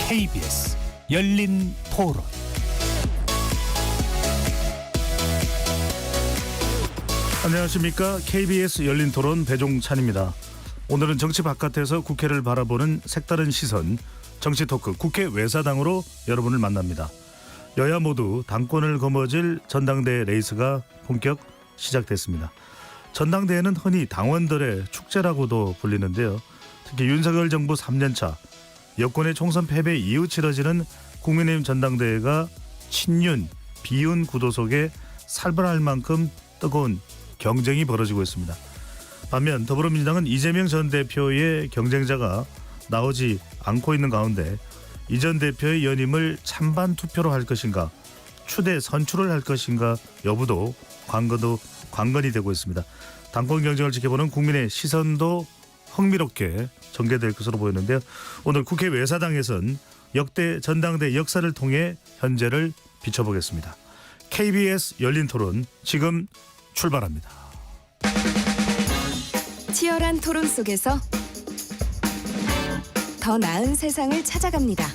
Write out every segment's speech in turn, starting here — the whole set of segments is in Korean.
KBS 열린 토론. 안녕하십니까. KBS 열린 토론 배종찬입니다. 오늘은 정치 바깥에서 국회를 바라보는 색다른 시선, 정치 토크 국회 외사당으로 여러분을 만납니다. 여야 모두 당권을 거머쥘 전당대회 레이스가 본격 시작됐습니다. 전당대회는 흔히 당원들의 축제라고도 불리는데요. 특히 윤석열 정부 3년차 여권의 총선 패배 이후 치러지는 국민의힘 전당대회가 친윤, 비윤 구도 속에 살벌할 만큼 뜨거운 경쟁이 벌어지고 있습니다. 반면 더불어민주당은 이재명 전 대표의 경쟁자가 나오지 않고 있는 가운데 이 전 대표의 연임을 찬반 투표로 할 것인가, 추대 선출을 할 것인가 여부도 관건이 되고 있습니다. 당권 경쟁을 지켜보는 국민의 시선도 흥미롭게 전개될 것으로 보이는데요. 오늘 국회 외사당에선 역대 전당대 역사를 통해 현재를 비춰보겠습니다. KBS 열린 토론 지금 출발합니다. 치열한 토론 속에서 더 나은 세상을 찾아갑니다.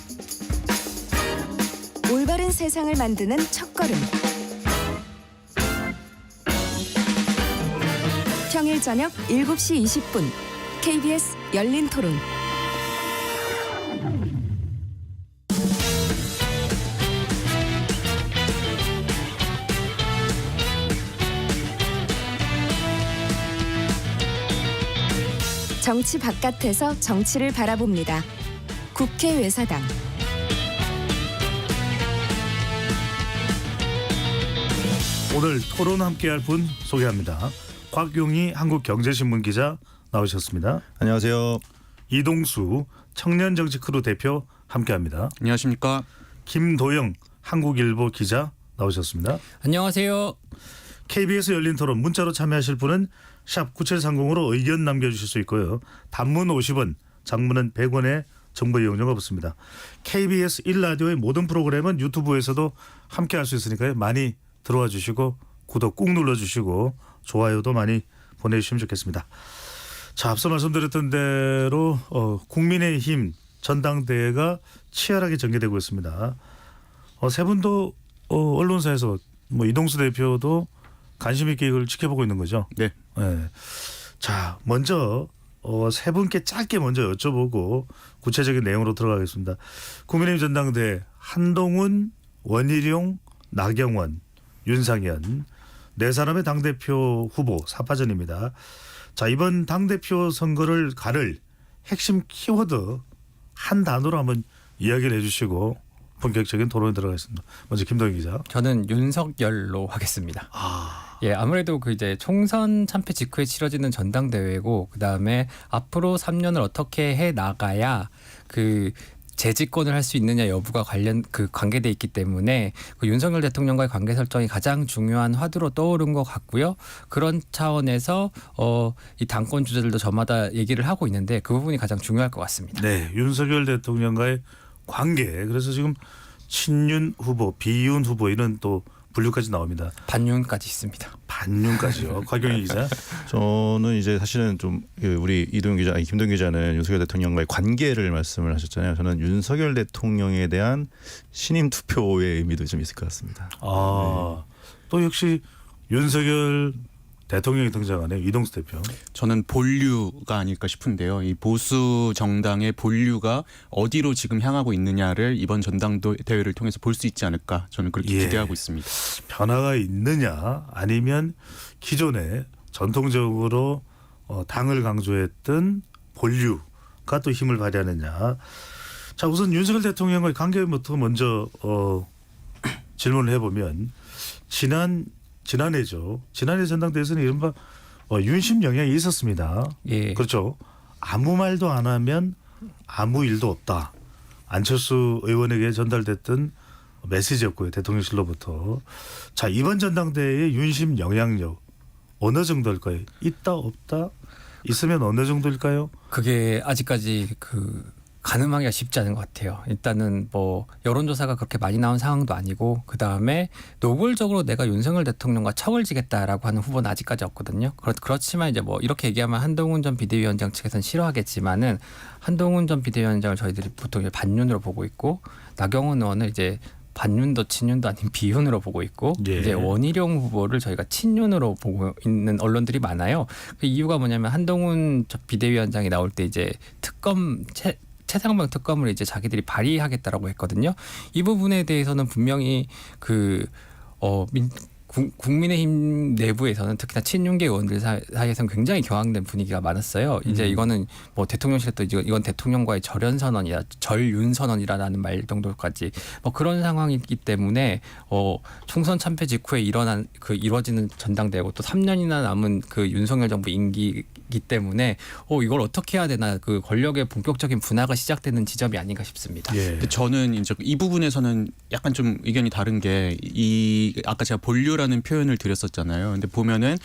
올바른 세상을 만드는 첫걸음. 평일 저녁 7시 20분 KBS 열린 토론. 정치 바깥에서 정치를 바라봅니다. 국회 외사당. 오늘 토론 함께할 분 소개합니다. 곽용희 한국경제신문 기자 나오셨습니다. 안녕하세요. 이동수 청년정치크루 대표 함께합니다. 안녕하십니까. 김도영 한국일보 기자 나오셨습니다. 안녕하세요. KBS 열린 토론 문자로 참여하실 분은 샵 9730으로 의견 남겨주실 수 있고요. 단문 50원, 장문은 100원의 정보 이용료가 없습니다. KBS 1라디오의 모든 프로그램은 유튜브에서도 함께할 수 있으니까요. 많이 들어와 주시고 구독 꾹 눌러주시고 좋아요도 많이 보내주시면 좋겠습니다. 자, 앞서 말씀드렸던 대로 국민의힘 전당대회가 치열하게 전개되고 있습니다. 세 분도 언론사에서 이동수 대표도 관심 있게 이걸 지켜보고 있는 거죠. 네. 네. 자, 먼저 세 분께 짧게 먼저 여쭤보고 구체적인 내용으로 들어가겠습니다. 국민의힘 전당대회 한동훈, 원희룡, 나경원, 윤상현 네 사람의 당대표 후보 4파전입니다. 자, 이번 당대표 선거를 가를 핵심 키워드 한 단어로 한번 이야기를 해주시고 본격적인 토론에 들어가겠습니다. 먼저 김동희 기자. 저는 윤석열로 하겠습니다. 예, 아무래도 이제 총선 참패 직후에 치러지는 전당대회고, 그 다음에 앞으로 3년을 어떻게 해 나가야 재집권을 할 수 있느냐 여부가 관계돼 있기 때문에 윤석열 대통령과의 관계 설정이 가장 중요한 화두로 떠오른 것 같고요. 그런 차원에서 이 당권 주자들도 저마다 얘기를 하고 있는데 그 부분이 가장 중요할 것 같습니다. 네, 윤석열 대통령과의 관계. 그래서 지금 친윤 후보, 비윤 후보 이런 또 분류까지 나옵니다. 반윤까지 있습니다. 반윤까지요. 곽용희 기자. 저는 이제 사실은 좀 우리 김동현 기자는 윤석열 대통령과의 관계를 말씀을 하셨잖아요. 저는 윤석열 대통령에 대한 신임 투표의 의미도 좀 있을 것 같습니다. 또 역시 윤석열 대통령이 등장하네요. 이동수 대표. 저는 본류가 아닐까 싶은데요. 이 보수 정당의 본류가 어디로 지금 향하고 있느냐를 이번 전당대회를 통해서 볼 수 있지 않을까, 저는 그렇게 기대하고 있습니다. 변화가 있느냐 아니면 기존에 전통적으로 당을 강조했던 본류가 또 힘을 발휘하느냐. 자, 우선 윤석열 대통령과의 관계부터 먼저 질문을 해보면 지난해죠. 지난해 전당대회에서는 이른바 윤심 영향이 있었습니다. 예. 그렇죠. 아무 말도 안 하면 아무 일도 없다. 안철수 의원에게 전달됐던 메시지였고요. 대통령실로부터. 자, 이번 전당대회의 윤심 영향력 어느 정도일까요? 있다 없다? 있으면 어느 정도일까요? 그게 아직까지 가늠하기가 쉽지 않은 것 같아요. 일단은 뭐 여론조사가 그렇게 많이 나온 상황도 아니고 그 다음에 노골적으로 내가 윤석열 대통령과 척을 지겠다라고 하는 후보는 아직까지 없거든요. 그렇지만 이제 뭐 이렇게 얘기하면 한동훈 전 비대위원장 측에서는 싫어하겠지만은 한동훈 전 비대위원장을 저희들이 보통 이제 반윤으로 보고 있고 나경원 의원을 이제 반윤도 친윤도 아닌 비윤으로 보고 있고 예. 이제 원희룡 후보를 저희가 친윤으로 보고 있는 언론들이 많아요. 그 이유가 뭐냐면 한동훈 저 비대위원장이 나올 때 이제 특검 최상병 특검을 이제 자기들이 발의하겠다라고 했거든요. 이 부분에 대해서는 분명히 국민의힘 내부에서는 특히나 친윤계 의원들 사이에서는 굉장히 경황된 분위기가 많았어요. 이제 이거는 뭐 대통령실도 이건 대통령과의 절윤 선언이라는 말 정도까지 뭐 그런 상황이기 때문에 총선 참패 직후에 이루어지는 전당대회고 또 3년이나 남은 그 윤석열 정부 임기이기 때문에 이걸 어떻게 해야 되나 그 권력의 본격적인 분화가 시작되는 지점이 아닌가 싶습니다. 예. 근데 저는 이제 이 부분에서는 약간 좀 의견이 다른 게 아까 제가 본류라는 표현을 드렸었잖아요. 근데 보면은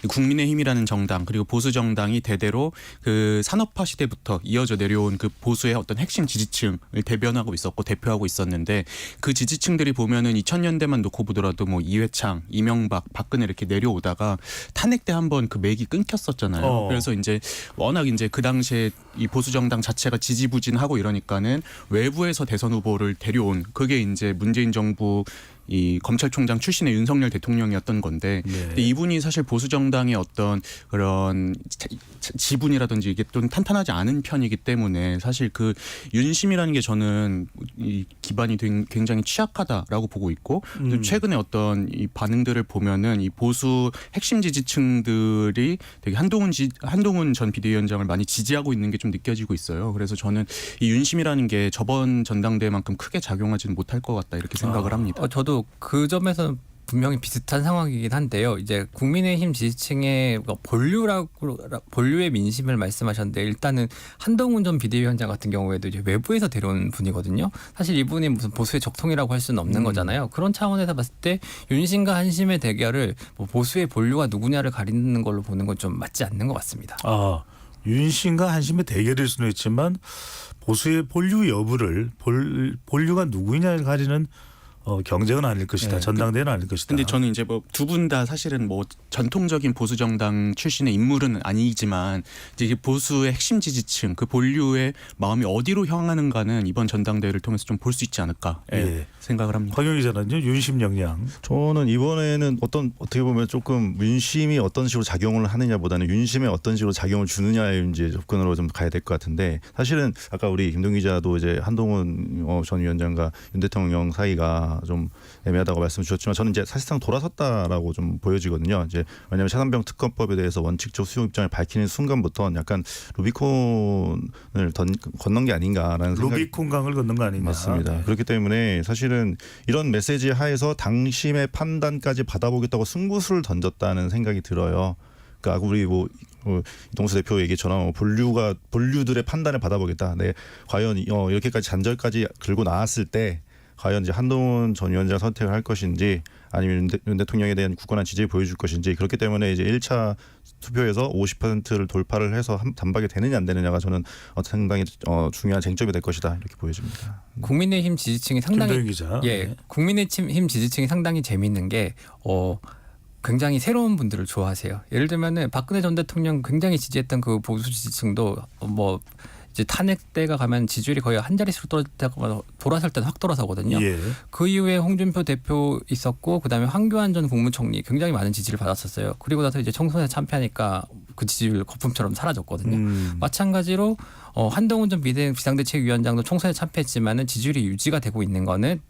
국민의힘이라는 정당 그리고 보수 정당이 대대로 그 산업화 시대부터 이어져 내려온 그 보수의 어떤 핵심 지지층을 대변하고 있었고 대표하고 있었는데 그 지지층들이 보면은 2000년대만 놓고 보더라도 뭐 이회창, 이명박, 박근혜 이렇게 내려오다가 탄핵 때 한번 그 맥이 끊겼었잖아요. 그래서 이제 워낙 이제 그 당시에 이 보수 정당 자체가 지지부진하고 이러니까는 외부에서 대선 후보를 데려온 그게 이제 문재인 정부 이 검찰총장 출신의 윤석열 대통령이었던 건데 근데 이분이 사실 보수 정당의 어떤 그런 지분이라든지 이게 좀 탄탄하지 않은 편이기 때문에 사실 그 윤심이라는 게 저는 이 기반이 굉장히 취약하다라고 보고 있고 또 최근에 어떤 이 반응들을 보면은 이 보수 핵심 지지층들이 되게 한동훈 전 비대위원장을 많이 지지하고 있는 게 좀 느껴지고 있어요. 그래서 저는 이 윤심이라는 게 저번 전당대회만큼 크게 작용하지는 못할 것 같다 이렇게 생각을 합니다. 저도 그 점에서는 분명히 비슷한 상황이긴 한데요. 이제 국민의힘 지지층의 본류의 민심을 말씀하셨는데 일단은 한동훈 전 비대위원장 같은 경우에도 이제 외부에서 데려온 분이거든요. 사실 이분이 무슨 보수의 적통이라고 할 수는 없는 거잖아요. 그런 차원에서 봤을 때 윤심과 한심의 대결을 뭐 보수의 본류가 누구냐를 가리는 걸로 보는 건 좀 맞지 않는 것 같습니다. 윤심과 한심의 대결일 수는 있지만 보수의 본류 여부를 본류가 누구냐를 가리는 경쟁은 아닐 것이다. 네. 전당대회는 아닐 것이다. 근데 저는 이제 뭐 두 분 다 사실은 뭐 전통적인 보수 정당 출신의 인물은 아니지만 이제 이게 보수의 핵심 지지층 그 본류의 마음이 어디로 향하는가는 이번 전당대회를 통해서 좀 볼 수 있지 않을까 생각을 합니다. 황영 기자는요. 윤심 역량. 저는 이번에는 어떻게 보면 조금 윤심이 어떤 식으로 작용을 하느냐보다는 윤심에 어떤 식으로 작용을 주느냐의 이제 접근으로 좀 가야 될 것 같은데 사실은 아까 우리 김동 기자도 이제 한동훈 전 위원장과 윤 대통령 사이가 좀 애매하다고 말씀 주셨지만 저는 이제 사실상 돌아섰다라고 좀 보여지거든요. 이제 왜냐하면 최상병 특검법에 대해서 원칙적 수용 입장을 밝히는 순간부터 약간 루비콘을 건넌 게 아닌가라는 생각이 루비콘 강을 건넌 거 아니냐. 맞습니다. 그렇기 때문에 사실은 이런 메시지 하에서 당심의 판단까지 받아보겠다고 승부수를 던졌다는 생각이 들어요. 그러니까 우리 이동수 대표 얘기처럼 본류들의 판단을 받아보겠다. 네, 과연 이렇게까지 잔절까지 긁고 나왔을 때 과연 이제 한동훈 전 위원장 선택을 할 것인지 아니면 윤 대통령에 대한 굳건한 지지를 보여줄 것인지 그렇기 때문에 이제 1차 투표에서 50%를 돌파를 해서 단박에 되느냐 안 되느냐가 저는 상당히 중요한 쟁점이 될 것이다 이렇게 보여집니다. 국민의힘 지지층이 상당히 김도영 기자. 국민의힘 지지층이 상당히 재미있는 게 굉장히 새로운 분들을 좋아하세요. 예를 들면은 박근혜 전 대통령 굉장히 지지했던 그 보수 지지층도 이제 탄핵 때가 가면 지지율이 거의 한 자릿수로 떨어졌다가 돌아설 때는 확 돌아서거든요. 그 이후에 홍준표 대표 있었고 그다음에 황교안 전 국무총리 굉장히 많은 지지를 받았었어요. 그리고 나서 이제 총선에 참패하니까 그 지지율 거품처럼 사라졌거든요. 마찬가지로 한동훈 전 비상대책위원장도 총선에 참패했지만은 지지율이 유지가 되고 있는 거는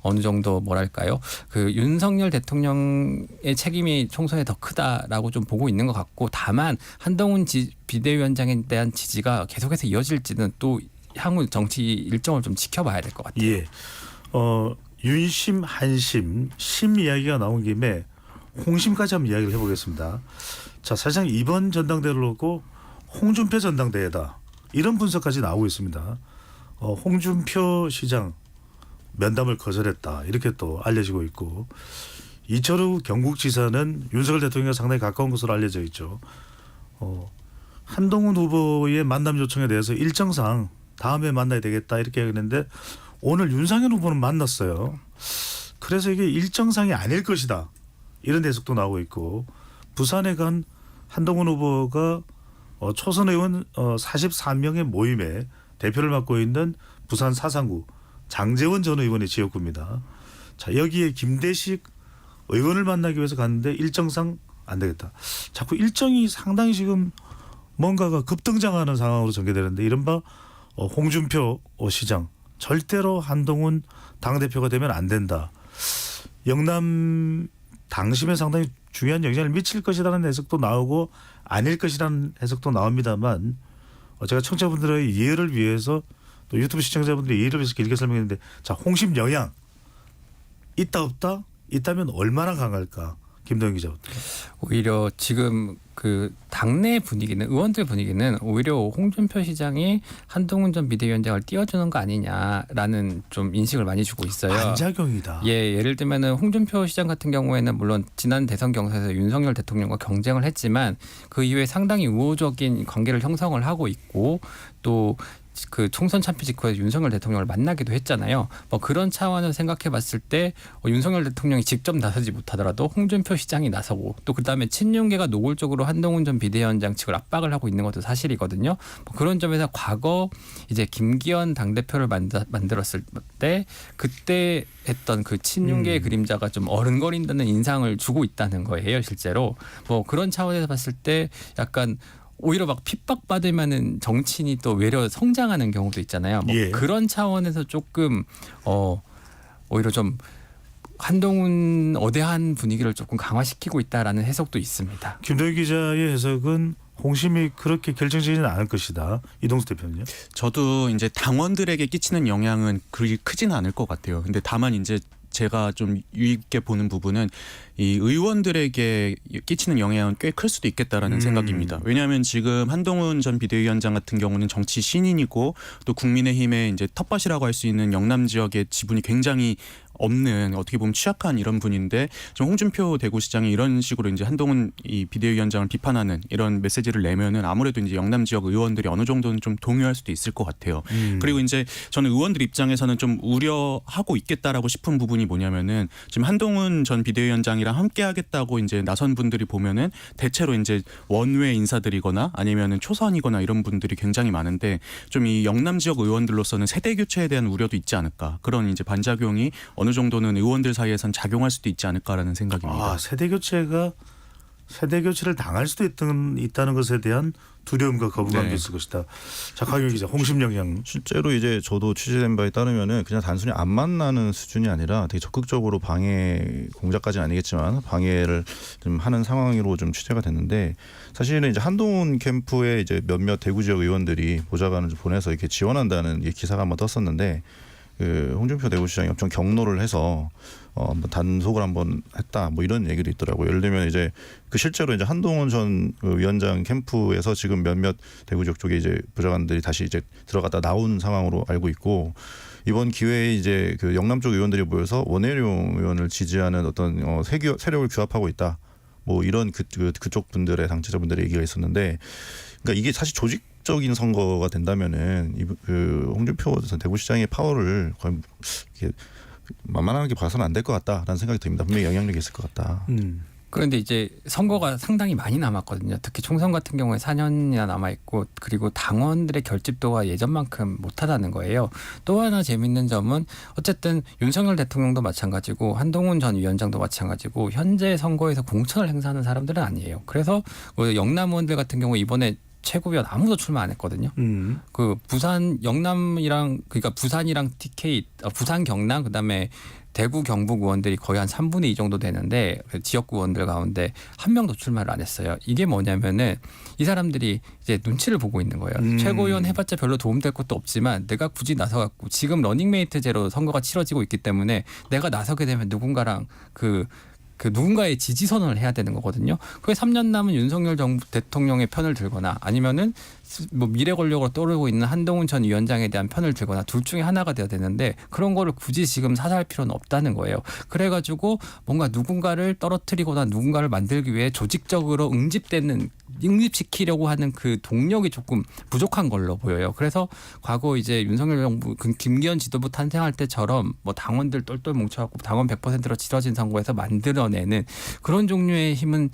어느 정도 뭐랄까요? 그 윤석열 대통령의 책임이 총선에 더 크다라고 좀 보고 있는 것 같고 다만 한동훈 비대위원장에 대한 지지가 계속해서 이어질지는 또 향후 정치 일정을 좀 지켜봐야 될 것 같아요. 예. 윤심, 한심, 심 이야기가 나온 김에 홍심까지 한번 이야기를 해보겠습니다. 자, 사실상 이번 전당대회를 놓고 홍준표 전당대회다. 이런 분석까지 나오고 있습니다. 홍준표 시장 면담을 거절했다. 이렇게 또 알려지고 있고 이철우 경북지사는 윤석열 대통령과 상당히 가까운 것으로 알려져 있죠. 한동훈 후보의 만남 요청에 대해서 일정상 다음에 만나야 되겠다 이렇게 했는데 오늘 윤상현 후보는 만났어요. 그래서 이게 일정상이 아닐 것이다 이런 해석도 나오고 있고 부산에 간 한동훈 후보가 초선 의원 44명의 모임에 대표를 맡고 있는 부산 사상구 장재원 전 의원의 지역구입니다. 자 여기에 김대식 의원을 만나기 위해서 갔는데 일정상 안 되겠다. 자꾸 일정이 상당히 지금 뭔가가 급등장하는 상황으로 전개되는데 이른바 홍준표 시장 절대로 한동훈 당대표가 되면 안 된다. 영남 당심에 상당히 중요한 영향을 미칠 것이라는 해석도 나오고 아닐 것이라는 해석도 나옵니다만 제가 청취자분들의 이해를 위해서 또 유튜브 시청자분들의 이해를 위해서 길게 설명했는데 자 홍심 영향 있다 없다? 있다면 얼마나 강할까? 김동현 기자부터. 오히려 지금 그 당내 분위기는 의원들 분위기는 오히려 홍준표 시장이 한동훈 전 비대위원장을 띄워주는 거 아니냐라는 좀 인식을 많이 주고 있어요. 반작용이다. 예, 예를 들면은 홍준표 시장 같은 경우에는 물론 지난 대선 경선에서 윤석열 대통령과 경쟁을 했지만 그 이후에 상당히 우호적인 관계를 형성을 하고 있고 또 그 총선 참패 직후에 윤석열 대통령을 만나기도 했잖아요. 뭐 그런 차원을 생각해봤을 때 윤석열 대통령이 직접 나서지 못하더라도 홍준표 시장이 나서고 또 그다음에 친윤계가 노골적으로 한동훈 전 비대위원장 측을 압박을 하고 있는 것도 사실이거든요. 뭐 그런 점에서 과거 이제 김기현 당대표를 만들었을 때 그때 했던 그 친윤계의 그림자가 좀 어른거린다는 인상을 주고 있다는 거예요, 실제로. 뭐 그런 차원에서 봤을 때 약간 오히려 막 핍박받으면은 정치인이 또 외려 성장하는 경우도 있잖아요. 뭐 예. 그런 차원에서 조금 오히려 좀 한동훈 어대한 분위기를 조금 강화시키고 있다라는 해석도 있습니다. 김동현 기자의 해석은 홍심이 그렇게 결정적이지는 않을 것이다. 이동수 대표는요? 저도 이제 당원들에게 끼치는 영향은 그리 크지는 않을 것 같아요. 근데 다만 이제 제가 좀 유익 있게 보는 부분은 이 의원들에게 끼치는 영향은 꽤 클 수도 있겠다라는 생각입니다. 왜냐하면 지금 한동훈 전 비대위원장 같은 경우는 정치 신인이고 또 국민의힘의 이제 텃밭이라고 할 수 있는 영남 지역의 지분이 굉장히 없는 어떻게 보면 취약한 이런 분인데 좀 홍준표 대구시장이 이런 식으로 이제 한동훈 이 비대위원장을 비판하는 이런 메시지를 내면은 아무래도 이제 영남 지역 의원들이 어느 정도는 좀 동요할 수도 있을 것 같아요. 그리고 이제 저는 의원들 입장에서는 좀 우려하고 있겠다라고 싶은 부분이 뭐냐면은 지금 한동훈 전 비대위원장이랑 함께하겠다고 이제 나선 분들이 보면은 대체로 이제 원외 인사들이거나 아니면은 초선이거나 이런 분들이 굉장히 많은데 좀 이 영남 지역 의원들로서는 세대 교체에 대한 우려도 있지 않을까 그런 이제 반작용이 어느 정도는 의원들 사이에선 작용할 수도 있지 않을까라는 생각입니다. 아, 세대 교체를 당할 수도 있다는 것에 대한 두려움과 거부감도 네. 있을 것이다. 자, 강효 기자, 홍심 영향. 실제로 이제 저도 취재된 바에 따르면은 그냥 단순히 안 만나는 수준이 아니라 되게 적극적으로 방해 공작까지는 아니겠지만 방해를 좀 하는 상황으로 좀 취재가 됐는데 사실은 이제 한동훈 캠프에 이제 몇몇 대구 지역 의원들이 보좌관을 좀 보내서 이렇게 지원한다는 기사가 한번 떴었는데 그 홍준표 대구시장이 엄청 경로를 해서 뭐 단속을 한번 했다 뭐 이런 얘기도 있더라고요. 예를 들면 이제 그 실제로 이제 한동훈 전 위원장 캠프에서 지금 몇몇 대구 지역 쪽에 이제 보좌관들이 다시 이제 들어갔다 나온 상황으로 알고 있고 이번 기회에 이제 그 영남 쪽 의원들이 모여서 원혜룡 의원을 지지하는 어떤 세력을 규합하고 있다. 뭐 이런 그쪽 분들의 당체자분들의 얘기가 있었는데, 그러니까 이게 사실 조직적인 선거가 된다면은 그 홍준표 전 대구시장의 파워를 거의 이렇게 만만하게 봐서는 안 될 것 같다라는 생각이 듭니다. 분명히 영향력이 있을 것 같다. 그런데 이제 선거가 상당히 많이 남았거든요. 특히 총선 같은 경우에 4년이나 남아있고 그리고 당원들의 결집도가 예전만큼 못하다는 거예요. 또 하나 재밌는 점은 어쨌든 윤석열 대통령도 마찬가지고 한동훈 전 위원장도 마찬가지고 현재 선거에서 공천을 행사하는 사람들은 아니에요. 그래서 영남 의원들 같은 경우 이번에 최고위원 아무도 출마 안 했거든요. 그 부산 영남이랑 그러니까 부산이랑 TK 부산 경남 그다음에 대구 경북 의원들이 거의 한 3분의 2 정도 되는데 그 지역구 의원들 가운데 한 명도 출마를 안 했어요. 이게 뭐냐면은 이 사람들이 이제 눈치를 보고 있는 거예요. 최고위원 해봤자 별로 도움될 것도 없지만 내가 굳이 나서갖고 지금 러닝메이트제로 선거가 치러지고 있기 때문에 내가 나서게 되면 누군가랑 그 누군가의 지지 선언을 해야 되는 거거든요. 그게 3년 남은 윤석열 대통령의 편을 들거나 아니면은 뭐 미래 권력으로 떠오르고 있는 한동훈 전 위원장에 대한 편을 들거나 둘 중에 하나가 되어야 되는데 그런 거를 굳이 지금 사사할 필요는 없다는 거예요. 그래가지고 뭔가 누군가를 떨어뜨리거나 누군가를 만들기 위해 조직적으로 응집시키려고 하는 그 동력이 조금 부족한 걸로 보여요. 그래서 과거 이제 윤석열 정부 김기현 지도부 탄생할 때처럼 뭐 당원들 똘똘 뭉쳐갖고 당원 100%로 치러진 선거에서 만들어내는 그런 종류의 힘은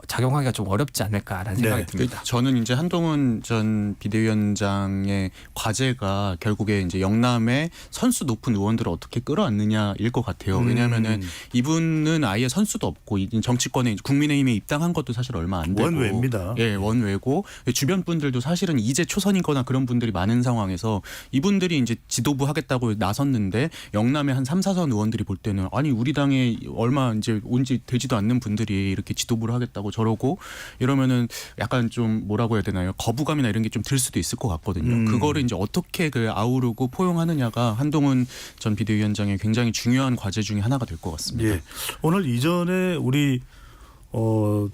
작용하기가 좀 어렵지 않을까라는 생각이 듭니다. 저는 이제 한동훈 전 비대위원장의 과제가 결국에 이제 영남의 선수 높은 의원들을 어떻게 끌어안느냐일 것 같아요. 왜냐하면은 이분은 아예 선수도 없고 정치권에 국민의힘에 입당한 것도 사실 얼마 안 되고 원외입니다. 예, 원외고 주변 분들도 사실은 이제 초선이거나 그런 분들이 많은 상황에서 이분들이 이제 지도부 하겠다고 나섰는데 영남의 한 3, 4선 의원들이 볼 때는 아니 우리 당에 얼마 이제 온지 되지도 않는 분들이 이렇게 지도부를 하겠다고 저러고 이러면은 약간 좀 뭐라고 해야 되나요? 거부감이나 이런 게 좀 들 수도 있을 것 같거든요. 그거를 이제 어떻게 그 아우르고 포용하느냐가 한동훈 전 비대위원장의 굉장히 중요한 과제 중에 하나가 될 것 같습니다. 예. 오늘 이전에 우리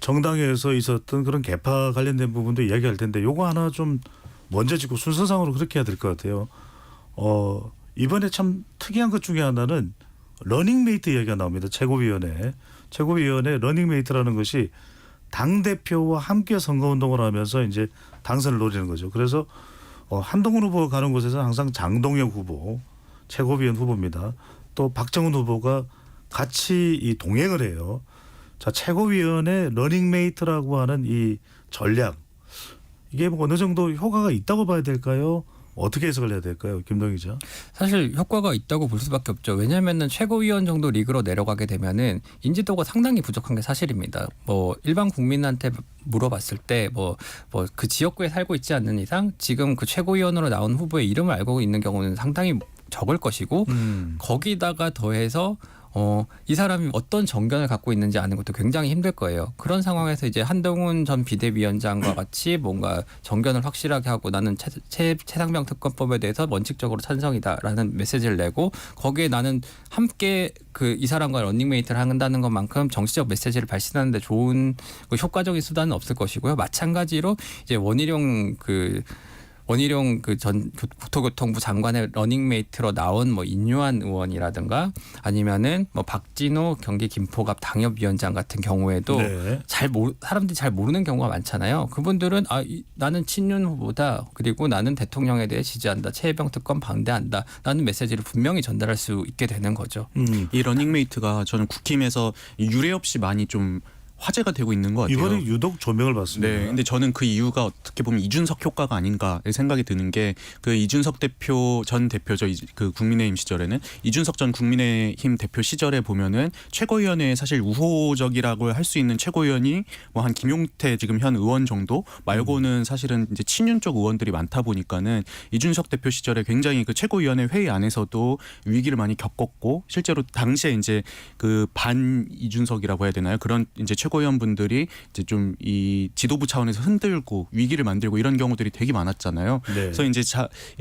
정당에서 있었던 그런 개파 관련된 부분도 이야기할 텐데 요거 하나 좀 먼저 짚고 순서상으로 그렇게 해야 될 것 같아요. 이번에 참 특이한 것 중에 하나는 러닝메이트 이야기가 나옵니다. 최고위원회 러닝메이트라는 것이 당대표와 함께 선거운동을 하면서 이제 당선을 노리는 거죠. 그래서 한동훈 후보가 가는 곳에서 항상 장동혁 후보, 최고위원 후보입니다. 또 박정훈 후보가 같이 이 동행을 해요. 자, 최고위원의 러닝메이트라고 하는 이 전략, 이게 뭐 어느 정도 효과가 있다고 봐야 될까요? 어떻게 해석을 해야 될까요? 김동 기자. 사실 효과가 있다고 볼 수밖에 없죠. 왜냐하면 최고위원 정도 리그로 내려가게 되면은 인지도가 상당히 부족한 게 사실입니다. 뭐 일반 국민한테 물어봤을 때 뭐 그 지역구에 살고 있지 않는 이상 지금 그 최고위원으로 나온 후보의 이름을 알고 있는 경우는 상당히 적을 것이고 거기다가 더해서 이 사람이 어떤 정견을 갖고 있는지 아는 것도 굉장히 힘들 거예요. 그런 상황에서 이제 한동훈 전 비대위원장과 같이 뭔가 정견을 확실하게 하고 나는 최상병 특검법에 대해서 원칙적으로 찬성이다라는 메시지를 내고 거기에 나는 함께 그 이 사람과 러닝메이트를 한다는 것만큼 정치적 메시지를 발신하는 데 좋은 효과적인 수단은 없을 것이고요. 마찬가지로 이제 원희룡 그 전 국토교통부 장관의 러닝메이트로 나온 뭐 인유한 의원이라든가 아니면은 뭐 박진호 경기 김포갑 당협위원장 같은 경우에도 네. 사람들이 잘 모르는 경우가 많잖아요. 그분들은 나는 친윤 후보다 그리고 나는 대통령에 대해 지지한다. 최혜병 특검 반대한다. 라는 메시지를 분명히 전달할 수 있게 되는 거죠. 이 러닝메이트가 저는 국힘에서 유례 없이 많이 좀 화제가 되고 있는 것 같아요. 이번에 유독 조명을 받습니다. 네, 근데 저는 그 이유가 어떻게 보면 이준석 효과가 아닌가 생각이 드는 게 그 이준석 전 대표죠. 그 국민의힘 시절에는 이준석 전 국민의힘 대표 시절에 보면은 최고위원회에 사실 우호적이라고 할 수 있는 최고위원이 뭐 한 김용태 지금 현 의원 정도 말고는 사실은 이제 친윤 쪽 의원들이 많다 보니까는 이준석 대표 시절에 굉장히 그 최고위원회 회의 안에서도 위기를 많이 겪었고 실제로 당시에 이제 그 반 이준석이라고 해야 되나요? 그런 이제 최고위원분들이 이제 좀 이 지도부 차원에서 흔들고 위기를 만들고 이런 경우들이 되게 많았잖아요. 네. 그래서 이제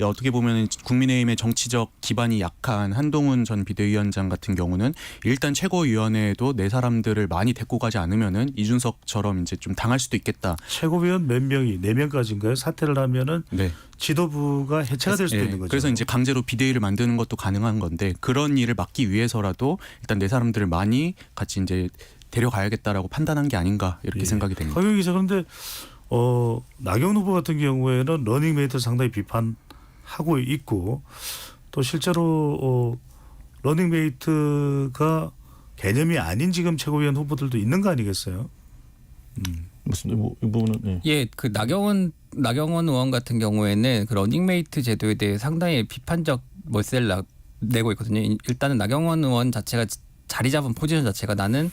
어떻게 보면 국민의힘의 정치적 기반이 약한 한동훈 전 비대위원장 같은 경우는 일단 최고위원회에도 내 사람들을 많이 데리고 가지 않으면은 이준석처럼 이제 좀 당할 수도 있겠다. 최고위원 몇 명이 4명까지인가요? 사퇴를 하면은 네. 지도부가 해체가 될 수도 있는 거죠. 그래서 이제 강제로 비대위를 만드는 것도 가능한 건데 그런 일을 막기 위해서라도 일단 내 사람들을 많이 같이 이제 데려가야겠다라고 판단한 게 아닌가 이렇게 생각이 됩니다. 허경 기자, 그런데 나경원 후보 같은 경우에는 러닝메이트를 상당히 비판하고 있고 또 실제로 러닝메이트가 개념이 아닌 지금 최고위원 후보들도 있는 거 아니겠어요? 무슨 뭐 이 부분은 네. 예, 그 나경원 의원 같은 경우에는 그 러닝메이트 제도에 대해 상당히 비판적 메시지를 내고 있거든요. 일단은 나경원 의원 자체가 자리 잡은 포지션 자체가 나는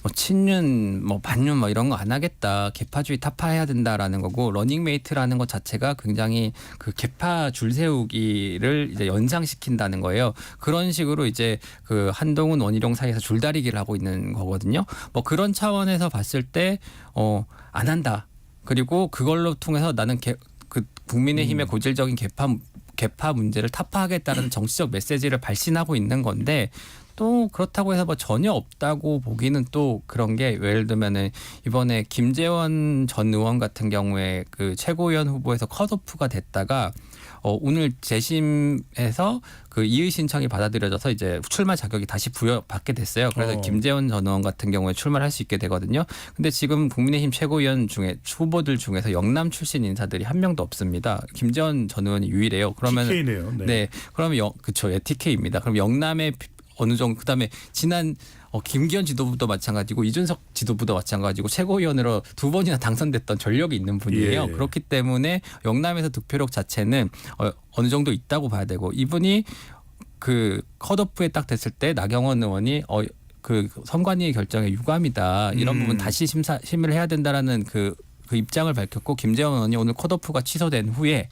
뭐 친윤, 뭐 반윤, 뭐 이런 거 안 하겠다. 개파주의 타파해야 된다라는 거고 러닝메이트라는 것 자체가 굉장히 그 개파 줄 세우기를 이제 연상시킨다는 거예요. 그런 식으로 이제 그 한동훈 원희룡 사이에서 줄다리기를 하고 있는 거거든요. 뭐 그런 차원에서 봤을 때 안 한다. 그리고 그걸로 통해서 나는 그 국민의힘의 고질적인 개파 문제를 타파하겠다는 정치적 메시지를 발신하고 있는 건데 또 그렇다고 해서 뭐 전혀 없다고 보기는 또 그런 게 예를 들면은 이번에 김재원 전 의원 같은 경우에 그 최고위원 후보에서 컷오프가 됐다가 오늘 재심에서 그 이의 신청이 받아들여져서 이제 출마 자격이 다시 부여받게 됐어요. 그래서 김재원 전 의원 같은 경우에 출마를 할 수 있게 되거든요. 근데 지금 국민의힘 최고위원 중에 후보들 중에서 영남 출신 인사들이 한 명도 없습니다. 김재원 전 의원이 유일해요. 그러면 TK네요. 네, 그러면 그쵸, 예, TK입니다. 그럼 영남의 어느 정도 그다음에 지난 김기현 지도부도 마찬가지고 이준석 지도부도 마찬가지고 최고위원으로 2번이나 당선됐던 전력이 있는 분이에요. 예. 그렇기 때문에 영남에서 득표력 자체는 어느 정도 있다고 봐야 되고 이분이 그 컷오프에 딱 됐을 때 나경원 의원이 그 선관위 결정에 유감이다 이런 부분 다시 심의를 해야 된다라는 그 입장을 밝혔고 김재원 의원이 오늘 컷오프가 취소된 후에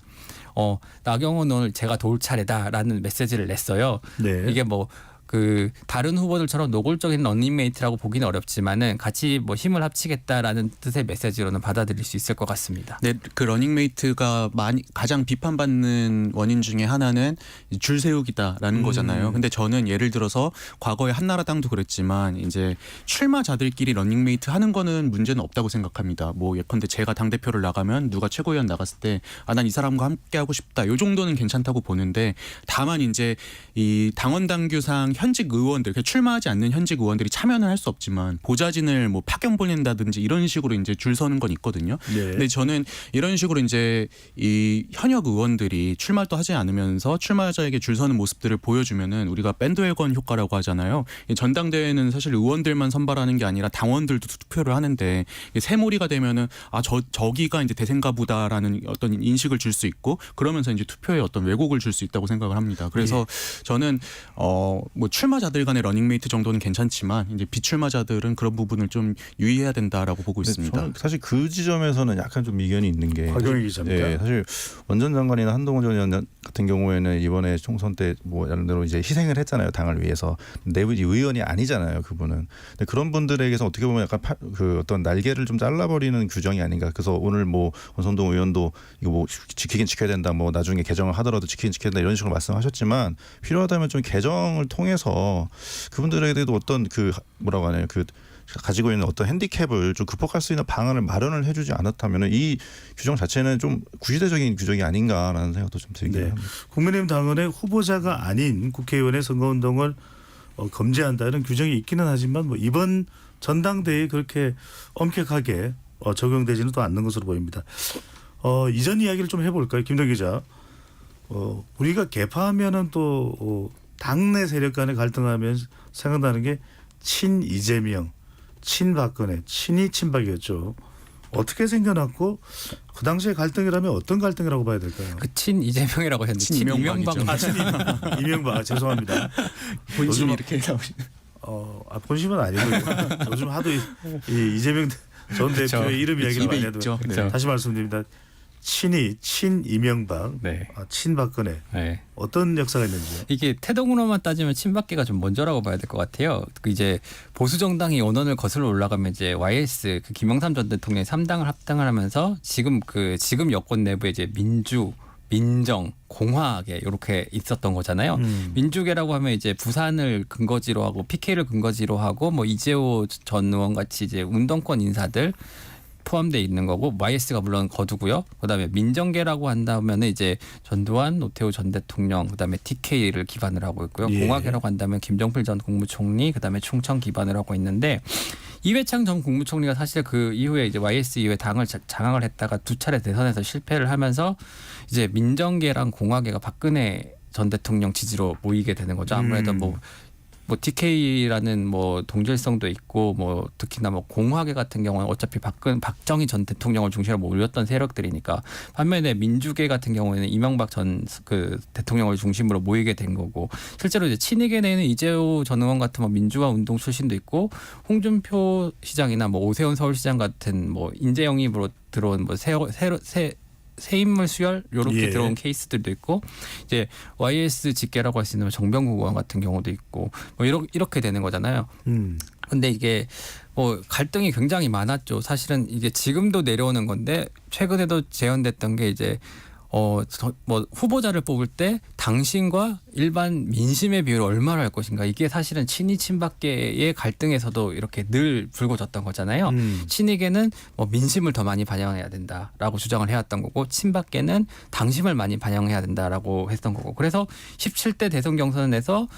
나경원 의원을 제가 도울 차례다라는 메시지를 냈어요. 네. 이게 뭐 그 다른 후보들처럼 노골적인 런닝메이트라고 보기는 어렵지만은 같이 뭐 힘을 합치겠다라는 뜻의 메시지로는 받아들일 수 있을 것 같습니다. 네, 그 러닝메이트가 가장 비판받는 원인 중에 하나는 줄 세우기다라는 거잖아요. 근데 저는 예를 들어서 과거에 한나라당도 그랬지만 이제 출마자들끼리 러닝메이트 하는 거는 문제는 없다고 생각합니다. 뭐 예컨대 제가 당대표를 나가면 누가 최고위원 나갔을 때 난 이 사람과 함께 하고 싶다. 요 정도는 괜찮다고 보는데 다만 이제 이 당원 당규상 현직 의원들, 출마하지 않는 현직 의원들이 참여는 할 수 없지만 보좌진을 뭐 파견 보낸다든지 이런 식으로 이제 줄 서는 건 있거든요. 네. 근데 저는 이런 식으로 이제 이 현역 의원들이 출마도 하지 않으면서 출마자에게 줄 서는 모습들을 보여주면은 우리가 밴드웨건 효과라고 하잖아요. 이 전당대회는 사실 의원들만 선발하는 게 아니라 당원들도 투표를 하는데 새몰이가 되면은 저기가 이제 대생가보다라는 어떤 인식을 줄 수 있고 그러면서 이제 투표에 어떤 왜곡을 줄 수 있다고 생각을 합니다. 그래서 저는 뭐 출마자들 간의 러닝메이트 정도는 괜찮지만 이제 비출마자들은 그런 부분을 좀 유의해야 된다라고 보고 있습니다. 저는 사실 그 지점에서는 약간 좀 이견이 있는 게 박영희 기자입니다. 네, 사실 원전 장관이나 한동훈 전 의원 같은 경우에는 이번에 총선 때 뭐 예를 이제 희생을 했잖아요. 당을 위해서. 내부 의원이 아니잖아요. 그분은. 근데 그런 분들에게서 어떻게 보면 약간 그 어떤 날개를 좀 잘라버리는 규정이 아닌가. 그래서 오늘 뭐 권선동 의원도 이거 뭐 지키긴 지켜야 된다. 뭐 나중에 개정을 하더라도 지키긴 지켜야 된다 이런 식으로 말씀하셨지만 필요하다면 좀 개정을 통해서 그분들에게도 어떤 그 뭐라고 하나요? 그 가지고 있는 어떤 핸디캡을 좀 극복할 수 있는 방안을 마련을 해주지 않았다면 이 규정 자체는 좀 구시대적인 규정이 아닌가라는 생각도 좀 들긴 네. 합니다. 국민의힘 당원의 후보자가 아닌 국회의원의 선거운동을 금지한다는 규정이 있기는 하지만 뭐 이번 전당대회에 그렇게 엄격하게 적용되지는 또 않는 것으로 보입니다. 이전 이야기를 좀 해볼까요, 김동 기자? 우리가 개파하면은 또 당내 세력 간에 갈등하면 생각나는 게 친 이재명, 친 박근혜, 친이 친박이었죠. 어떻게 생겨났고 그 당시에 갈등이라면 어떤 갈등이라고 봐야 될까요? 그 친 이재명이라고 했는데 친 이명박 이명박 죄송합니다. 본심이 이렇게 나오시는. 본심은 아니고요. 요즘 하도 이재명 전 대표의 이름 이야기를 많이 해도 네. 다시 말씀드립니다. 친 이명박, 네. 친 박근혜 네. 어떤 역사가 있는지요? 이게 태동으로만 따지면 친박계가 좀 먼저라고 봐야 될 것 같아요. 그 이제 보수 정당이 원원을 거슬러 올라가면 이제 YS 그 김영삼 전 대통령이 3당을 합당을 하면서 지금 여권 내부에 이제 민정, 공화계 이렇게 있었던 거잖아요. 민주계라고 하면 이제 부산을 근거지로 하고 PK를 근거지로 하고 뭐 이재호 전 의원 같이 이제 운동권 인사들 포함되어 있는 거고 YS가 물론 거두고요. 그다음에 민정계라고 한다면은 이제 전두환, 노태우 전 대통령, 그다음에 TK를 기반으로 하고 있고요. 예. 공화계라고 한다면 김정필 전 국무총리, 그다음에 충청 기반으로 하고 있는데 이회창 전 국무총리가 사실 그 이후에 이제 YS 이후에 당을 장악을 했다가 2차례 대선에서 실패를 하면서 이제 민정계랑 공화계가 박근혜 전 대통령 지지로 모이게 되는 거죠. 아무래도 뭐 TK라는 뭐 동질성도 있고 뭐 특히나 뭐 공화계 같은 경우는 어차피 박정희 전 대통령을 중심으로 몰렸던 세력들이니까 반면에 민주계 같은 경우에는 이명박 전 그 대통령을 중심으로 모이게 된 거고 실제로 이제 친이계 내에는 이재호 전 의원 같은 뭐 민주화 운동 출신도 있고 홍준표 시장이나 뭐 오세훈 서울시장 같은 뭐 인재 영입으로 들어온 뭐 새 인물 수혈 요렇게 들어온 케이스들도 있고 이제 YS 직계라고 할 수 있는 정병국 의원 같은 경우도 있고 뭐 이렇게 되는 거잖아요. 근데 이게 뭐 갈등이 굉장히 많았죠. 사실은 이게 지금도 내려오는 건데 최근에도 재현됐던 게 이제 뭐 후보자를 뽑을 때 당신과 일반 민심의 비율을 얼마로 할 것인가 이게 사실은 친이 친박계의 갈등에서도 이렇게 늘 불거졌던 거잖아요. 친이계는 뭐 민심을 더 많이 반영해야 된다라고 주장을 해왔던 거고 친박계는 당심을 많이 반영해야 된다라고 했던 거고 그래서 17대 대선 경선에서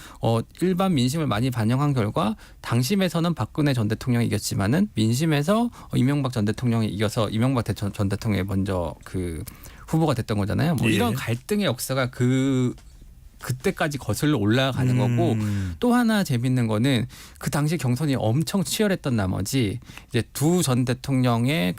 일반 민심을 많이 반영한 결과 당심에서는 박근혜 전 대통령이 이겼지만은 민심에서 이명박 전 대통령이 이겨서 이명박 전 대통령이 먼저 그 후보가 됐던 거잖아요. 뭐 예. 이런 갈등의 역사가 그때까지 거슬러 올라가는 거고 또 하나 재밌는 거는 그 당시 경선이 엄청 치열했던 나머지 이제 두 전 대통령의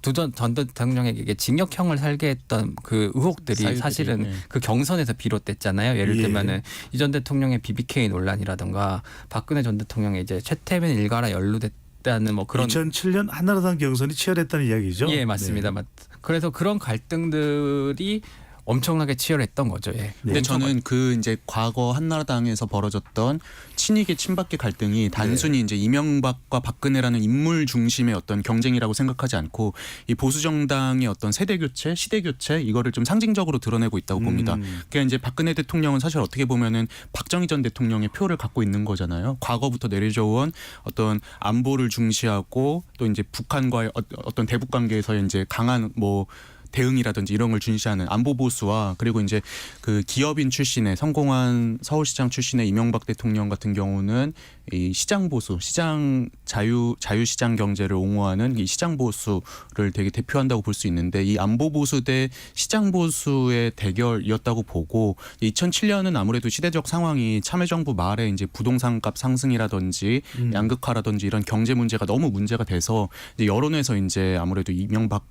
두 전 대통령에게 징역형을 살게 했던 그 의혹들이 사유들이, 사실은 네. 그 경선에서 비롯됐잖아요. 예를 예. 들면은 이 전 대통령의 BBK 논란이라든가 박근혜 전 대통령의 이제 최태민 일가라 연루됐다는 뭐 그런 2007년 한나라당 경선이 치열했다는 이야기죠. 예, 맞습니다. 그래서 그런 갈등들이 엄청나게 치열했던 거죠. 예. 근데 저는 그 이제 과거 한나라당에서 벌어졌던 친이계 친박계 갈등이 단순히 이제 이명박과 박근혜라는 인물 중심의 어떤 경쟁이라고 생각하지 않고 이 보수 정당의 어떤 세대 교체, 시대 교체 이거를 좀 상징적으로 드러내고 있다고 봅니다. 그러니까 이제 박근혜 대통령은 사실 어떻게 보면은 박정희 전 대통령의 표를 갖고 있는 거잖아요. 과거부터 내려져온 어떤 안보를 중시하고 또 이제 북한과의 어떤 대북 관계에서의 이제 강한 뭐 대응이라든지 이런 걸 중시하는 안보 보수와 그리고 이제 그 기업인 출신의 성공한 서울시장 출신의 이명박 대통령 같은 경우는 이 시장 보수, 시장 자유시장 경제를 옹호하는 이 시장 보수를 되게 대표한다고 볼 수 있는데 이 안보 보수 대 시장 보수의 대결이었다고 보고 2007년은 아무래도 시대적 상황이 참여정부 말에 이제 부동산값 상승이라든지 양극화라든지 이런 경제 문제가 너무 문제가 돼서 이제 여론에서 이제 아무래도 이명박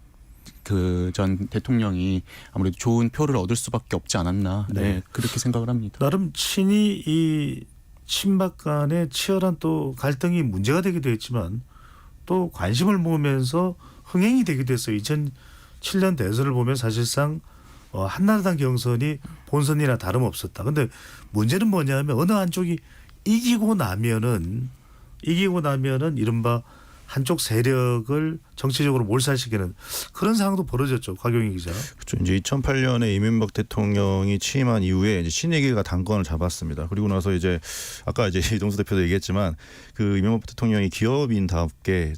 그 전 대통령이 아무래도 좋은 표를 얻을 수밖에 없지 않았나 네, 그렇게 생각을 합니다. 나름 친이 이 친박 간의 치열한 또 갈등이 문제가 되기도 했지만 또 관심을 모으면서 흥행이 되기도 했어요. 2007년 대선을 보면 사실상 한나라당 경선이 본선이나 다름없었다. 근데 문제는 뭐냐면 어느 한쪽이 이기고 나면은 이른바 한쪽 세력을 정치적으로 몰살시키는 그런 상황도 벌어졌죠. 곽용희 기자. 그렇죠. 이제 2008년에 이명박 대통령이 취임한 이후에 이제 친이계가 당권을 잡았습니다. 그리고 나서 이제 아까 이제 이동수 대표도 얘기했지만 그 이명박 대통령이 기업인답게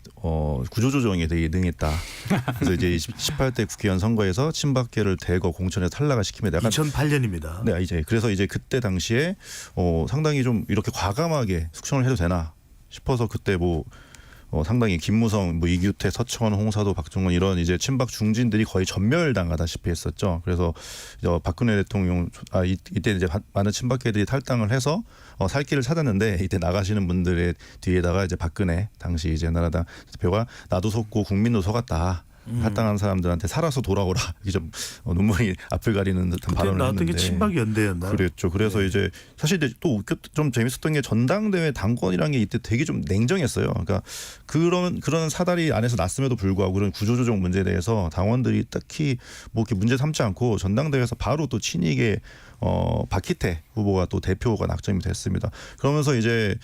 구조조정에 되게 능했다. 그래서 이제 18대 국회의원 선거에서 친박계를 대거 공천에서 탈락을 시킵니다. 약간 2008년입니다. 네, 그래서 이제 그때 당시에 상당히 좀 이렇게 과감하게 숙청을 해도 되나 싶어서 그때 상당히 김무성, 이규태, 서청원, 홍사도, 박종원 이런 이제 친박 중진들이 거의 전멸당하다시피 했었죠. 그래서 박근혜 대통령 이때 이제 많은 친박계들이 탈당을 해서 살 길을 찾았는데 이때 나가시는 분들의 뒤에다가 이제 박근혜 당시 이제 한나라당 대표가 나도 속고 국민도 속았다. 탈당한 사람들한테 살아서 돌아오라. 이게 좀 눈물이 앞을 가리는 듯한 발언을 나왔던 했는데. 게 친박연대였나? 그랬죠. 그래서 이제 사실 이제 또 좀 재밌었던 게 전당대회 당권이라는 게 이때 되게 좀 냉정했어요. 그러니까 그런 사달이 안에서 났음에도 불구하고 그런 구조조정 문제에 대해서 당원들이 딱히 뭐 이렇게 문제 삼지 않고 전당대회에서 바로 또 친이계 박희태 후보가 또 대표가 낙점이 됐습니다. 그러면서 이제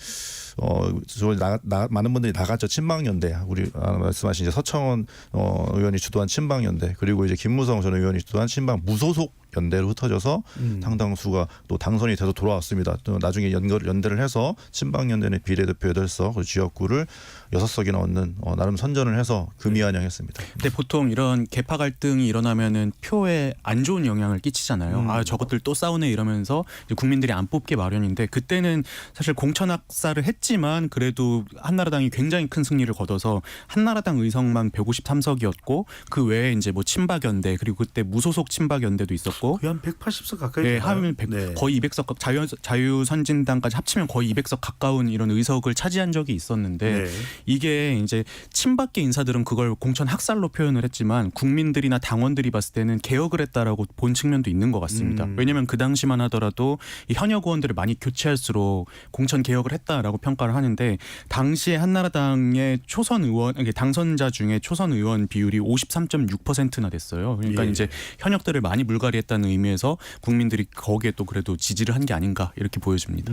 많은 분들이 나갔죠. 친박연대. 우리 말씀하신 이제 서청원 의원이 주도한 친박연대 그리고 이제 김무성 전 의원이 주도한 친박 무소속 연대로 흩어져서 상당수가 또 당선이 돼서 돌아왔습니다. 또 나중에 연대를 해서 친박연대는 비례대표 8석 그리고 지역구를 6석이나 얻는 나름 선전을 해서 금이환영했습니다. 근데 보통 이런 계파 갈등이 일어나면은 표에 안 좋은 영향을 끼치잖아요. 아 저것들 또 싸우네 이러면서 이제 국민들이 안 뽑게 마련인데 그때는 사실 공천학사를 했지만 그래도 한나라당이 굉장히 큰 승리를 거둬서 한나라당 의석만 153석이었고 그 외에 이제 뭐 친박연대 그리고 그때 무소속 친박연대도 있었고 거의 한 180석 가까이. 네, 하면 거의 200석 자유선진당까지 합치면 거의 200석 가까운 이런 의석을 차지한 적이 있었는데 네. 이게 이제 친박계 인사들은 그걸 공천 학살로 표현을 했지만 국민들이나 당원들이 봤을 때는 개혁을 했다라고 본 측면도 있는 것 같습니다. 왜냐하면 그 당시만 하더라도 이 현역 의원들을 많이 교체할수록 공천 개혁을 했다라고 평가를 하는데 당시에 한나라당의 초선 의원 당선자 중에 초선 의원 비율이 53.6%나 됐어요. 그러니까 이제 현역들을 많이 물갈이했다는 의미에서 국민들이 거기에 또 그래도 지지를 한 게 아닌가 이렇게 보여집니다.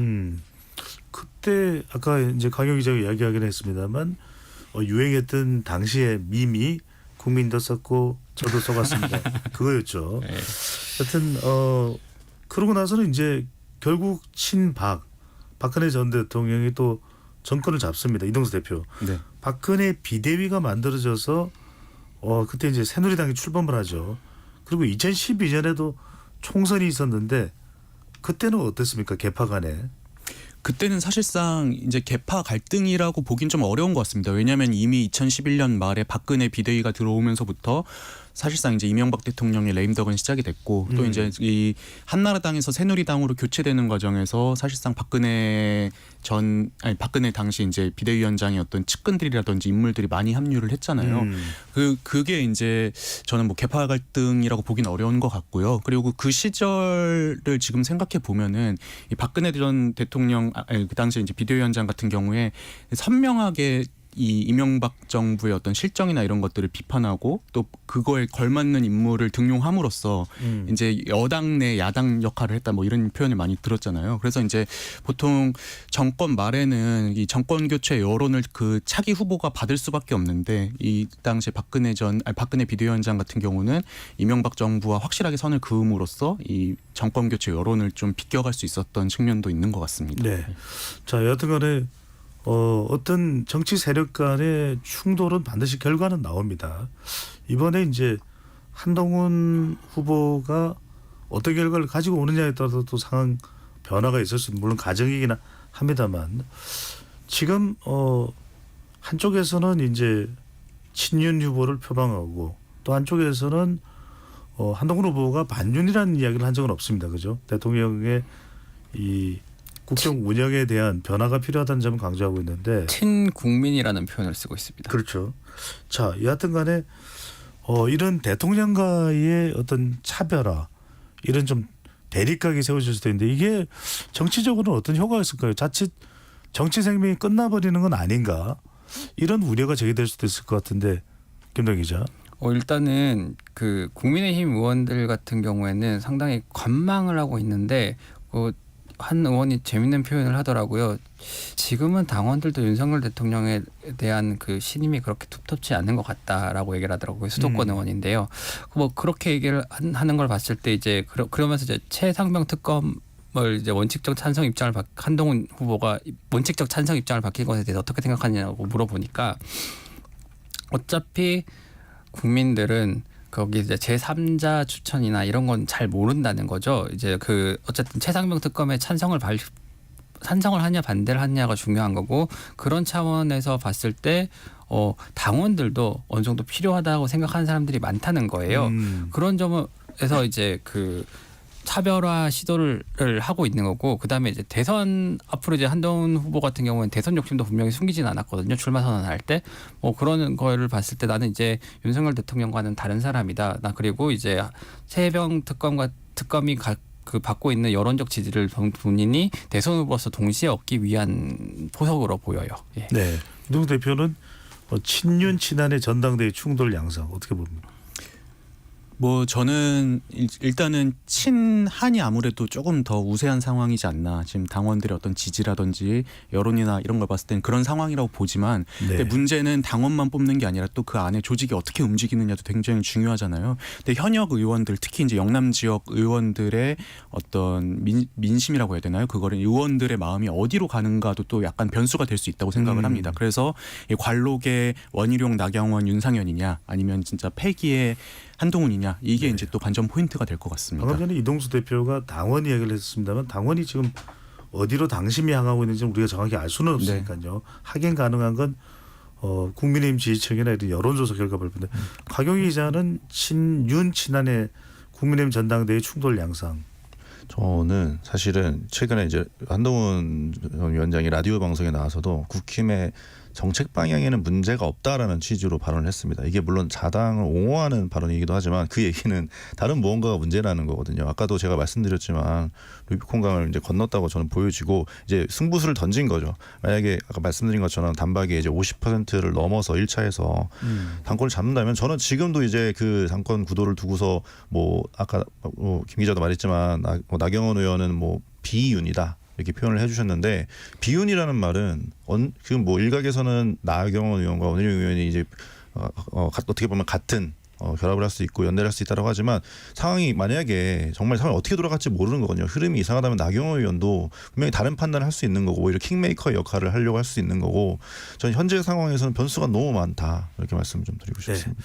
그때 아까 이제 강영 기자가 이야기하긴 했습니다만 유행했던 당시의 밈이 국민도 썼고 저도 속았습니다. 그거였죠. 하여튼 그러고 나서는 이제 결국 박근혜 전 대통령이 또 정권을 잡습니다. 이동수 대표. 네. 박근혜 비대위가 만들어져서 그때 이제 새누리당이 출범을 하죠. 그리고 2012년에도 총선이 있었는데 그때는 어땠습니까? 개파 간에. 그때는 사실상 이제 개파 갈등이라고 보긴 좀 어려운 것 같습니다. 왜냐하면 이미 2011년 말에 박근혜 비대위가 들어오면서부터 사실상 이제 이명박 대통령의 레임덕은 시작이 됐고 또 이제 이 한나라당에서 새누리당으로 교체되는 과정에서 사실상 박근혜 당시 이제 비대위원장의 어떤 측근들이라든지 인물들이 많이 합류를 했잖아요. 그게 이제 저는 뭐 개파 갈등이라고 보긴 어려운 것 같고요. 그리고 그 시절을 지금 생각해 보면은 이 박근혜 전 대통령 그 당시 이제 비대위원장 같은 경우에 선명하게 이 이명박 정부의 어떤 실정이나 이런 것들을 비판하고 또 그거에 걸맞는 인물을 등용함으로써 이제 여당 내 야당 역할을 했다 뭐 이런 표현을 많이 들었잖아요. 그래서 이제 보통 정권 말에는 이 정권 교체 여론을 그 차기 후보가 받을 수밖에 없는데 이 당시에 박근혜 비대위원장 같은 경우는 이명박 정부와 확실하게 선을 그음으로써 이 정권 교체 여론을 좀 비껴갈 수 있었던 측면도 있는 것 같습니다. 네. 자, 여하튼간에 어떤 정치 세력 간의 충돌은 반드시 결과는 나옵니다. 이번에 이제 한동훈 후보가 어떤 결과를 가지고 오느냐에 따라서 또 상황 변화가 있을 수 있는 물론 가정이긴 합니다만 지금 한쪽에서는 이제 친윤 후보를 표방하고 또 한쪽에서는 한동훈 후보가 반윤이라는 이야기를 한 적은 없습니다. 그죠? 대통령의 이 국정 운영에 대한 변화가 필요하다는 점을 강조하고 있는데 친국민이라는 표현을 쓰고 있습니다. 그렇죠. 자, 여하튼 간에 이런 대통령과의 어떤 차별화 이런 좀 대립각이 세워질 수도 있는데 이게 정치적으로는 어떤 효과가 있을까요? 자칫 정치 생명이 끝나버리는 건 아닌가 이런 우려가 제기될 수도 있을 것 같은데 김동 기자. 일단은 그 국민의힘 의원들 같은 경우에는 상당히 관망을 하고 있는데 한 의원이 재밌는 표현을 하더라고요. 지금은 당원들도 윤석열 대통령에 대한 그 신임이 그렇게 툭툭지 않는 것 같다라고 얘기를 하더라고요. 수도권 의원인데요. 뭐 그렇게 얘기를 하는 걸 봤을 때 이제 그러면서 이제 최상병 특검을 이제 원칙적 찬성 입장을 한동훈 후보가 원칙적 찬성 입장을 밝힌 것에 대해서 어떻게 생각하냐고 물어보니까 어차피 국민들은 거기 이제 제3자 추천이나 이런 건 잘 모른다는 거죠. 이제 어쨌든 최상병 특검에 찬성을 하냐 반대를 하냐가 중요한 거고 그런 차원에서 봤을 때 당원들도 어느 정도 필요하다고 생각하는 사람들이 많다는 거예요. 그런 점에서 이제 그 차별화 시도를 하고 있는 거고 그다음에 이제 대선 앞으로 이제 한동훈 후보 같은 경우는 대선 욕심도 분명히 숨기지는 않았거든요. 출마 선언할 때 뭐 그런 거를 봤을 때 나는 이제 윤석열 대통령과는 다른 사람이다. 나 그리고 이제 최병 특검이 받고 있는 여론적 지지를 본인이 대선 후보로서 동시에 얻기 위한 포석으로 보여요. 예. 네. 이동수 대표는 친윤 친한의 전당대회 충돌 양상 어떻게 봅니까? 뭐 저는 일단은 친한이 아무래도 조금 더 우세한 상황이지 않나. 지금 당원들의 어떤 지지라든지 여론이나 이런 걸 봤을 땐 그런 상황이라고 보지만 근데 문제는 당원만 뽑는 게 아니라 또 그 안에 조직이 어떻게 움직이느냐도 굉장히 중요하잖아요. 근데 현역 의원들 특히 이제 영남 지역 의원들의 어떤 민심이라고 해야 되나요? 그거를 의원들의 마음이 어디로 가는가도 또 약간 변수가 될 수 있다고 생각을 합니다. 그래서 이 관록의 원희룡, 나경원, 윤상현이냐 아니면 진짜 패기의 한동훈이냐 이게 이제 또 관전 포인트가 될 것 같습니다. 방금 전에 이동수 대표가 당원 이야기를 했습니다만 당원이 지금 어디로 당심이 향하고 있는지 우리가 정확히 알 수는 없으니까요. 확인 가능한 건 국민의힘 지지층이나 이런 여론조사 결과를 보는데 곽용희 기자는 친윤 친한의 국민의힘 전당대회 충돌 양상. 저는 사실은 최근에 이제 한동훈 위원장이 라디오 방송에 나와서도 국힘의 정책 방향에는 문제가 없다라는 취지로 발언을 했습니다. 이게 물론 자당을 옹호하는 발언이기도 하지만 그 얘기는 다른 무언가가 문제라는 거거든요. 아까도 제가 말씀드렸지만 루비콘강을 이제 건넜다고 저는 보여지고 이제 승부수를 던진 거죠. 만약에 아까 말씀드린 것처럼 단박에 이제 50%를 넘어서 1차에서 당권을 잡는다면 저는 지금도 이제 그 당권 구도를 두고서 뭐 아까 김 기자도 말했지만 나경원 의원은 뭐 비윤이다. 이렇게 표현을 해주셨는데 비윤이라는 말은 그 뭐 일각에서는 나경원 의원과 원희룡 의원이 이제 어떻게 보면 같은 결합을 할 수 있고 연대를 할 수 있다라고 하지만 상황이 만약에 정말 상황이 어떻게 돌아갈지 모르는 거거든요. 흐름이 이상하다면 나경원 의원도 분명히 다른 판단을 할 수 있는 거고 오히려 킹메이커의 역할을 하려고 할 수 있는 거고 저는 현재 상황에서는 변수가 너무 많다 이렇게 말씀을 좀 드리고 싶습니다.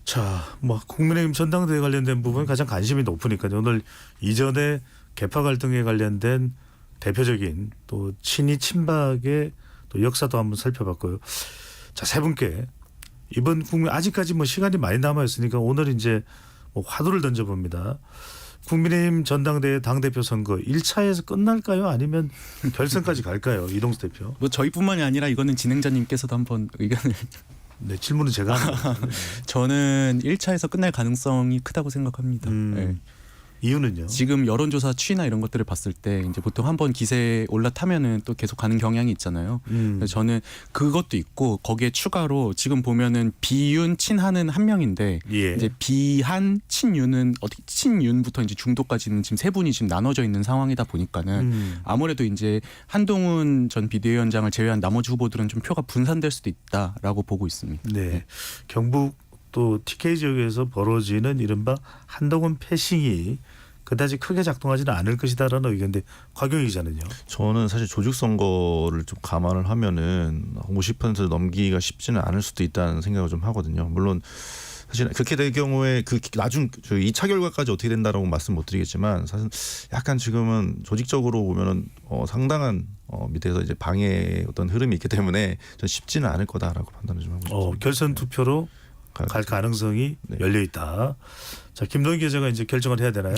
자, 뭐 국민의힘 전당대회 관련된 부분 가장 관심이 높으니까요. 오늘 이전에 계파 갈등에 관련된 대표적인 또 친이 친박의 또 역사도 한번 살펴봤고요. 자, 세 분께 이번 국민 아직까지 뭐 시간이 많이 남아 있으니까 오늘 이제 뭐 화두를 던져봅니다. 국민의힘 전당대회 당대표 선거 1차에서 끝날까요? 아니면 결선까지 갈까요? 이동수 대표. 뭐 저희뿐만이 아니라 이거는 진행자님께서도 한번 의견을. 네, 질문은 제가 하는 거예요. 저는 1차에서 끝날 가능성이 크다고 생각합니다. 네. 이유는요? 지금 여론조사 추이나 이런 것들을 봤을 때 이제 보통 한번 기세에 올라타면은 또 계속 가는 경향이 있잖아요. 그래서 저는 그것도 있고 거기에 추가로 지금 보면은 비윤 친한은 한 명인데 예. 이제 비한 친윤은 어떻게 친윤부터 이제 중도까지는 지금 세 분이 지금 나눠져 있는 상황이다 보니까는 아무래도 이제 한동훈 전 비대위원장을 제외한 나머지 후보들은 좀 표가 분산될 수도 있다라고 보고 있습니다. 네. 경북 또 TK 지역에서 벌어지는 이른바 한동훈 패싱이 그다지 크게 작동하지는 않을 것이다라는 의견인데 곽용희 기자는요? 저는 사실 조직 선거를 좀 감안을 하면은 50% 넘기기가 쉽지는 않을 수도 있다는 생각을 좀 하거든요. 물론 사실 그렇게 될 경우에 그 나중 2차 결과까지 어떻게 된다라고 말씀 못 드리겠지만 사실 약간 지금은 조직적으로 보면은 상당한 밑에서 이제 방해의 어떤 흐름이 있기 때문에 전 쉽지는 않을 거다라고 판단을 좀 하고 있습니다. 결선 투표로 갈 가능성이 네. 열려 있다. 자, 김동희 기자가 이제 결정을 해야 되나요?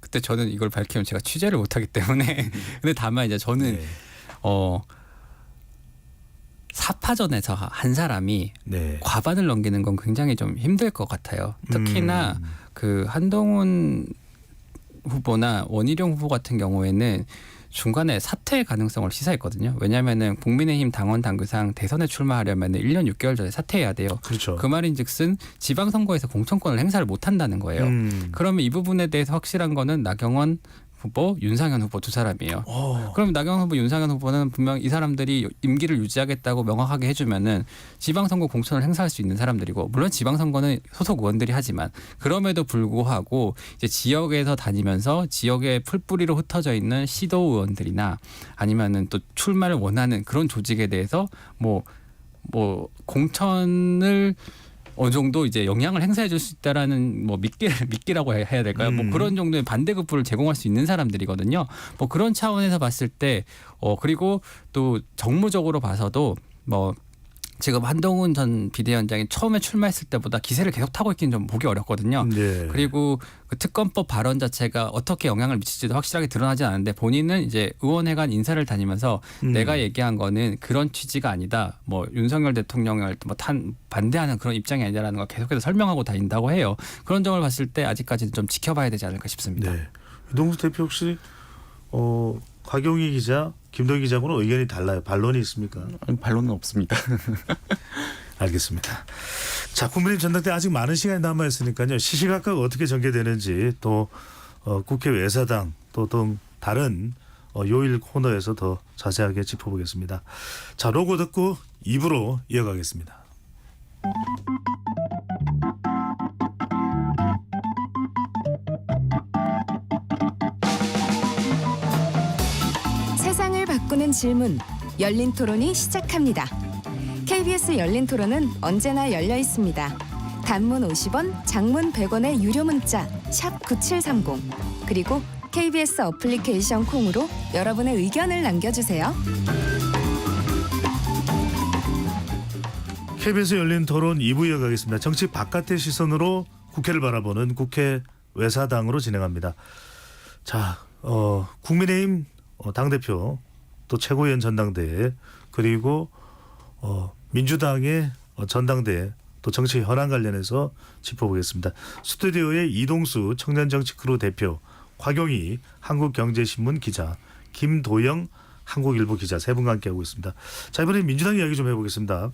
그때 저는 이걸 밝히면 제가 취재를 못하기 때문에 근데 다만 이제 저는 네. 사파전에서 한 사람이 네. 과반을 넘기는 건 굉장히 좀 힘들 것 같아요. 특히나 그 한동훈 후보나 원희룡 후보 같은 경우에는 중간에 사퇴 가능성을 시사했거든요. 왜냐하면은 국민의힘 당원 당규상 대선에 출마하려면 1년 6개월 전에 사퇴해야 돼요. 그렇죠. 그 말인즉슨 지방선거에서 공천권을 행사를 못한다는 거예요. 그러면 이 부분에 대해서 확실한 거는 나경원 후보, 윤상현 후보 두 사람이에요. 그럼 나경원 후보, 윤상현 후보는 분명 이 사람들이 임기를 유지하겠다고 명확하게 해주면은 지방선거 공천을 행사할 수 있는 사람들이고, 물론 지방선거는 소속 의원들이 하지만 그럼에도 불구하고 이제 지역에서 다니면서 지역의 풀뿌리로 흩어져 있는 시도 의원들이나 아니면은 또 출마를 원하는 그런 조직에 대해서 뭐 공천을 어느 정도 이제 영향을 행사해 줄 수 있다라는 뭐 미끼라고 해야 될까요? 뭐 그런 정도의 반대급부를 제공할 수 있는 사람들이거든요. 뭐 그런 차원에서 봤을 때 그리고 또 정무적으로 봐서도 뭐 지금 한동훈 전 비대위원장이 처음에 출마했을 때보다 기세를 계속 타고 있기는 좀 보기 어렵거든요. 네. 그리고 그 특검법 발언 자체가 어떻게 영향을 미칠지도 확실하게 드러나지 않는데 본인은 이제 의원회관 인사를 다니면서 내가 얘기한 거는 그런 취지가 아니다. 뭐 윤석열 대통령을 뭐 반대하는 그런 입장이 아니다라는 걸 계속해서 설명하고 다닌다고 해요. 그런 점을 봤을 때 아직까지는 좀 지켜봐야 되지 않을까 싶습니다. 네. 이동수 대표 혹시 곽용희 기자, 김동희 기자하고는 의견이 달라요. 반론이 있습니까? 반론은 없습니다. 알겠습니다. 자, 국민의힘 전당대회 아직 많은 시간이 남아 있으니까요. 시시각각 어떻게 전개되는지 또 국회 외사당 또 등 다른 요일 코너에서 더 자세하게 짚어보겠습니다. 자, 로고 듣고 2부로 이어가겠습니다. 세상을 바꾸는 질문 열린 토론이 시작합니다. KBS 열린 토론은 언제나 열려 있습니다. 단문 50원, 장문 100원의 유료 문자 샵 9730 그리고 KBS 어플리케이션 콩으로 여러분의 의견을 남겨주세요. KBS 열린 토론 2부 이어가겠습니다. 정치 바깥의 시선으로 국회를 바라보는 국회 외사당으로 진행합니다. 자, 국민의힘 당대표 또 최고위원 전당대회 그리고 민주당의 전당대회 또 정치 현안 관련해서 짚어보겠습니다. 스튜디오에 이동수 청년정치크루 대표, 곽용희 한국경제신문 기자, 김도영 한국일보 기자 세 분과 함께하고 있습니다. 자, 이번에 민주당 이야기 좀 해보겠습니다.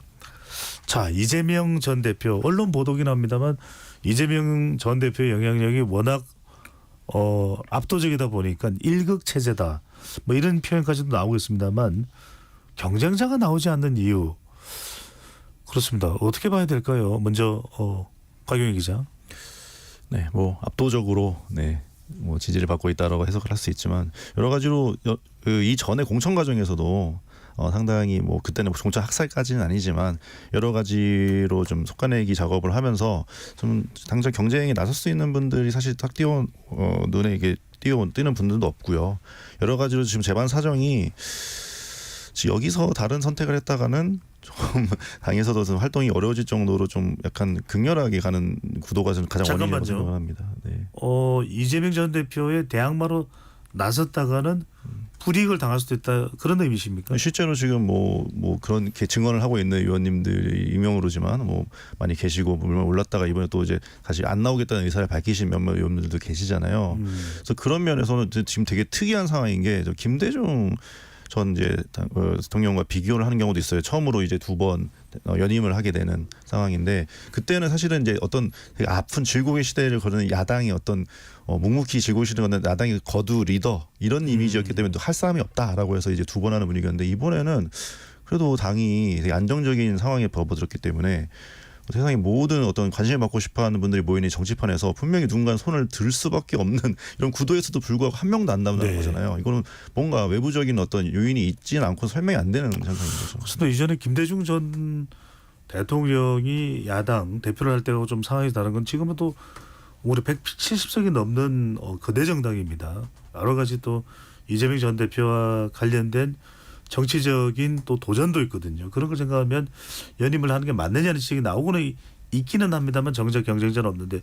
자, 이재명 전 대표 언론 보도긴 합니다만 이재명 전 대표의 영향력이 워낙 압도적이다 보니까 일극 체제다 뭐 이런 표현까지도 나오고 있습니다만 경쟁자가 나오지 않는 이유 그렇습니다. 어떻게 봐야 될까요? 먼저 박용희 기자. 네, 뭐 압도적으로 뭐 지지를 받고 있다라고 해석을 할 수 있지만 여러 가지로 이 전에 공천 과정에서도 상당히 뭐 그때는 공천 학살까지는 아니지만 여러 가지로 좀 속가내기 작업을 하면서 좀 당장 경쟁에 나설 수 있는 분들이 사실 딱 눈에 이게 띄는 분들도 없고요. 여러 가지로 지금 재반 사정이 여기서 다른 선택을 했다가는 좀 당에서도 좀 활동이 어려워질 정도로 좀 약간 극렬하게 가는 구도가 좀 가장 원인이라고 잠깐만요. 생각합니다. 네. 이재명 전 대표의 대항마로 나섰다가는 불이익을 당할 수도 있다 그런 의미십니까? 실제로 지금 뭐 그런 증언을 하고 있는 의원님들이 익명으로지만 뭐 많이 계시고 물론 올랐다가 이번에 또 이제 다시 안 나오겠다는 의사를 밝히신 몇몇 의원들도 계시잖아요. 그래서 그런 면에서는 지금 되게 특이한 상황인 게 김대중 전 이제 대통령과 비교를 하는 경우도 있어요. 처음으로 이제 2번 연임을 하게 되는 상황인데 그때는 사실은 이제 어떤 되게 아픈 질곡의 시대를 거는 야당이 어떤 묵묵히 질곡을 실는 야당의 거두 리더 이런 이미지였기 때문에 또 할 사람이 없다라고 해서 이제 2번 하는 분위기였는데 이번에는 그래도 당이 되게 안정적인 상황에 접어들었기 때문에 세상의 모든 어떤 관심을 받고 싶어하는 분들이 모이는 정치판에서 분명히 누군가 손을 들 수밖에 없는 이런 구도에서도 불구하고 한 명도 안 남는 거잖아요. 이거는 뭔가 외부적인 어떤 요인이 있지는 않고 설명이 안 되는 현상인 거죠. 그래서 이전에 김대중 전 대통령이 야당 대표를 할 때하고 좀 상황이 다른 건 지금은 또 우리 170석이 넘는 거대 정당입니다. 여러 가지 또 이재명 전 대표와 관련된 정치적인 또 도전도 있거든요. 그런 걸 생각하면 연임을 하는 게 맞느냐는 지적이 나오고는 있기는 합니다만 정적 경쟁자는 없는데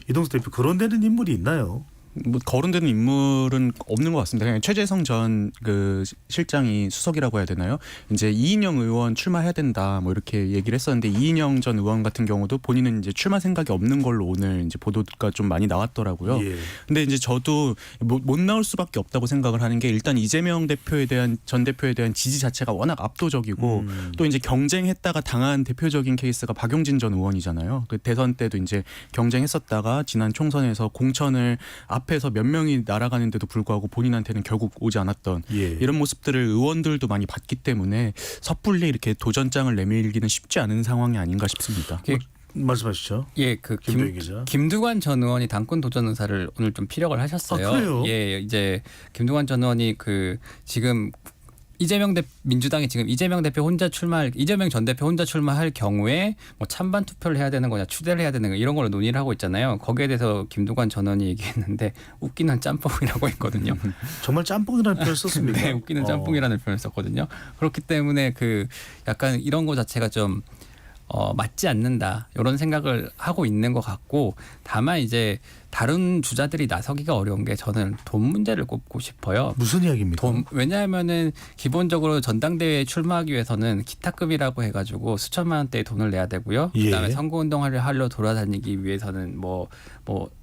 이동수 대표 거론되는 인물이 있나요? 뭐 거론되는 인물은 없는 것 같습니다. 그냥 최재성 전 그 실장이 수석이라고 해야 되나요? 이제 이인영 의원 출마해야 된다 뭐 이렇게 얘기를 했었는데 이인영 전 의원 같은 경우도 본인은 이제 출마 생각이 없는 걸로 오늘 이제 보도가 좀 많이 나왔더라고요. 예. 근데 이제 저도 못 나올 수밖에 없다고 생각을 하는 게 일단 이재명 대표에 대한 전 대표에 대한 지지 자체가 워낙 압도적이고 또 이제 경쟁했다가 당한 대표적인 케이스가 박용진 전 의원이잖아요. 그 대선 때도 이제 경쟁했었다가 지난 총선에서 공천을 앞에서 몇 명이 날아가는데도 불구하고 본인한테는 결국 오지 않았던 이런 모습들을 의원들도 많이 봤기 때문에 섣불리 이렇게 도전장을 내밀기는 쉽지 않은 상황이 아닌가 싶습니다. 말씀하시죠. 예, 김도영 기자. 김두관 전 의원이 당권 도전 의사를 오늘 좀 피력을 하셨어요. 아, 그래요? 예, 이제 김두관 전 의원이 지금 민주당이 지금 이재명 전 대표 혼자 출마할 경우에 뭐 찬반 투표를 해야 되는 거냐 추대를 해야 되는 거 이런 걸로 논의를 하고 있잖아요. 거기에 대해서 김두관 전 의원이 얘기했는데 웃기는 짬뽕이라고 했거든요. 정말 짬뽕이라는 표현을 썼습니까? 네, 웃기는 짬뽕이라는 표현을 썼거든요. 그렇기 때문에 약간 이런 거 자체가 좀 맞지 않는다 이런 생각을 하고 있는 것 같고 다만 이제 다른 주자들이 나서기가 어려운 게 저는 돈 문제를 꼽고 싶어요. 무슨 이야기입니까? 왜냐하면은 기본적으로 전당대회에 출마하기 위해서는 기타급이라고 해가지고 수천만 원대의 돈을 내야 되고요. 그다음에 선거운동을 하려 돌아다니기 위해서는 뭐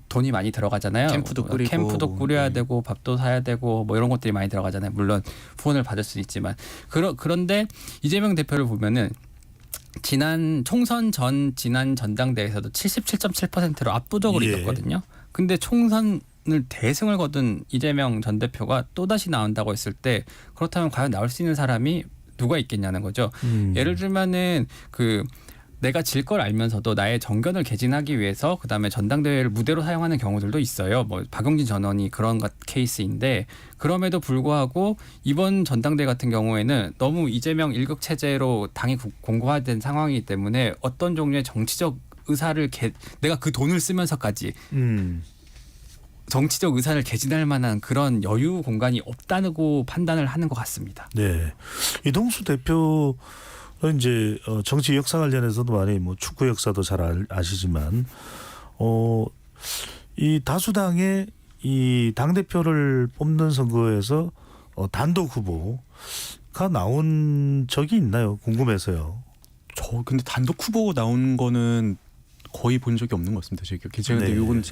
돈이 많이 들어가잖아요. 캠프도 꾸려야 되고 밥도 사야 되고 뭐 이런 것들이 많이 들어가잖아요. 물론 후원을 받을 수는 있지만 그런데 이재명 대표를 보면은 지난 전당대회에서도 77.7%로 압도적으로 이겼거든요. 근데 총선을 대승을 거둔 이재명 전 대표가 또다시 나온다고 했을 때 그렇다면 과연 나올 수 있는 사람이 누가 있겠냐는 거죠. 예를 들면은 내가 질 걸 알면서도 나의 정견을 개진하기 위해서 그다음에 전당대회를 무대로 사용하는 경우들도 있어요. 뭐 박용진 전 의원이 그런 케이스인데 그럼에도 불구하고 이번 전당대회 같은 경우에는 너무 이재명 일극 체제로 당이 공고화된 상황이기 때문에 어떤 종류의 정치적 의사를 내가 그 돈을 쓰면서까지 정치적 의사를 개진할 만한 그런 여유 공간이 없다고 판단을 하는 것 같습니다. 네, 이동수 대표 이제 정치 역사 관련해서도 많이 뭐 축구 역사도 잘 아시지만 이 다수당의 이 당 대표를 뽑는 선거에서 단독 후보가 나온 적이 있나요? 궁금해서요. 근데 단독 후보 나온 거는 거의 본 적이 없는 것 같습니다. 제가 근데 이건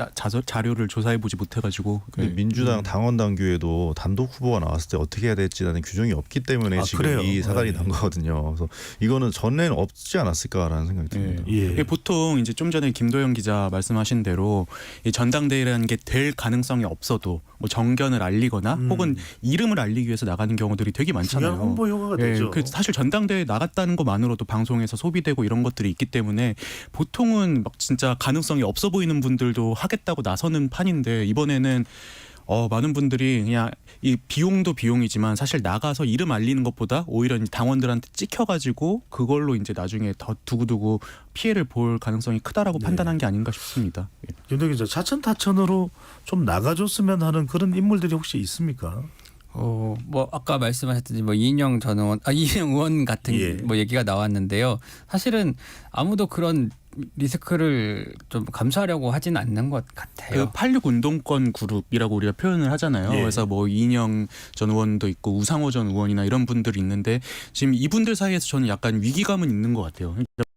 자료를 조사해 보지 못해가지고. 민주당 당원 당규에도 단독 후보가 나왔을 때 어떻게 해야 될지라는 규정이 없기 때문에 지금 그래요? 이 사달이 난 거거든요. 그래서 이거는 전에는 없지 않았을까라는 생각이 듭니다. 예. 보통 이제 좀 전에 김도영 기자 말씀하신 대로 이 전당대회라는 게 될 가능성이 없어도 뭐 정견을 알리거나 혹은 이름을 알리기 위해서 나가는 경우들이 되게 많잖아요. 중요한 홍보 효과가 되죠. 사실 전당대회 나갔다는 것만으로도 방송에서 소비되고 이런 것들이 있기 때문에 보통은 막 진짜 가능성이 없어 보이는 분들도 하겠다고 나서는 판인데 이번에는 많은 분들이 그냥 이 비용도 비용이지만 사실 나가서 이름 알리는 것보다 오히려 당원들한테 찍혀가지고 그걸로 이제 나중에 더 두고두고 피해를 볼 가능성이 크다라고 판단한 게 아닌가 싶습니다. 예. 윤덕 기자, 차천타천으로 좀 나가줬으면 하는 그런 인물들이 혹시 있습니까? 뭐 아까 말씀하셨듯이 뭐 이인영 의원 같은 예. 뭐 얘기가 나왔는데요. 사실은 아무도 그런 리스크를 좀 감수하려고 하진 않는 것 같아요. 그 86 운동권 그룹이라고 우리가 표현을 하잖아요. 예. 그래서 뭐 이인영 전 의원도 있고 우상호 전 의원이나 이런 분들이 있는데 지금 이분들 사이에서 저는 약간 위기감은 있는 것 같아요.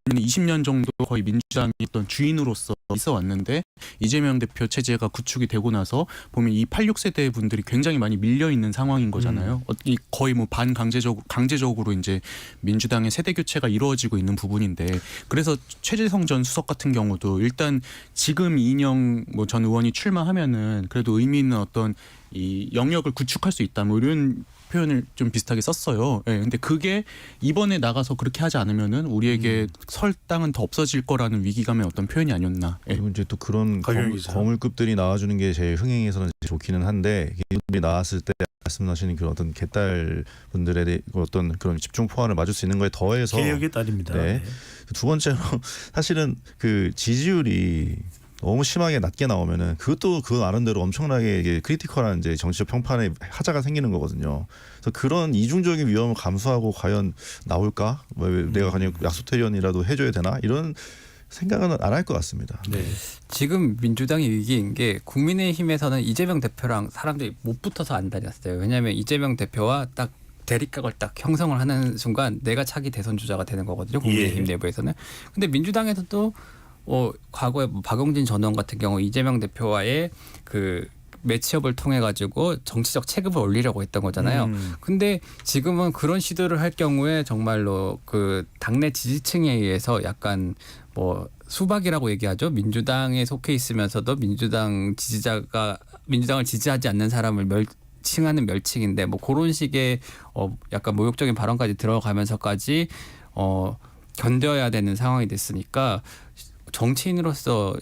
20년 정도 거의 민주당이 어떤 주인으로서 있어 왔는데 이재명 대표 체제가 구축이 되고 나서 보면 이 86세대 분들이 굉장히 많이 밀려 있는 상황인 거잖아요. 이 거의 뭐 강제적으로 이제 민주당의 세대 교체가 이루어지고 있는 부분인데 그래서 최재성 전 수석 같은 경우도 일단 지금 이인영 뭐 전 의원이 출마하면은 그래도 의미 있는 어떤 이 영역을 구축할 수 있다 뭐 이런 표현을 좀 비슷하게 썼어요. 예, 근데 그게 이번에 나가서 그렇게 하지 않으면은 우리에게 설 땅은 더 없어질 거라는 위기감의 어떤 표현이 아니었나. 예. 그리고 이제 또 그런 강경 기자. 거물급들이 나와주는 게 제 흥행에서는 좋기는 한데 이분들이 나왔을 때 말씀하시는 그런 어떤 개딸 분들에 대해 어떤 그런 집중 포화를 맞을 수 있는 거에 더해서 개혁의 딸입니다. 네. 두 번째로 사실은 그 지지율이 너무 심하게 낮게 나오면은 그것도 그 나름대로 엄청나게 이게 크리티컬한 이제 정치적 평판에 하자가 생기는 거거든요. 그래서 그런 이중적인 위험을 감수하고 과연 나올까? 뭐 내가 그냥 약소태련이라도 해줘야 되나? 이런 생각은 안 할 것 같습니다. 네. 지금 민주당이 위기인 게 국민의힘에서는 이재명 대표랑 사람들이 못 붙어서 안 다녔어요. 왜냐하면 이재명 대표와 딱 대립각을 딱 형성을 하는 순간 내가 차기 대선 주자가 되는 거거든요. 국민의힘 예. 내부에서는. 근데 민주당에서도 과거에 뭐 박용진 전 의원 같은 경우 이재명 대표와의 그 매치업을 통해 가지고 정치적 체급을 올리려고 했던 거잖아요. 근데 지금은 그런 시도를 할 경우에 정말로 그 당내 지지층에 의해서 약간 뭐 수박이라고 얘기하죠. 민주당에 속해 있으면서도 민주당을 지지하지 않는 사람을 칭하는 멸칭인데 뭐 그런 식의 약간 모욕적인 발언까지 들어가면서까지 견뎌야 되는 상황이 됐으니까 정치인으로서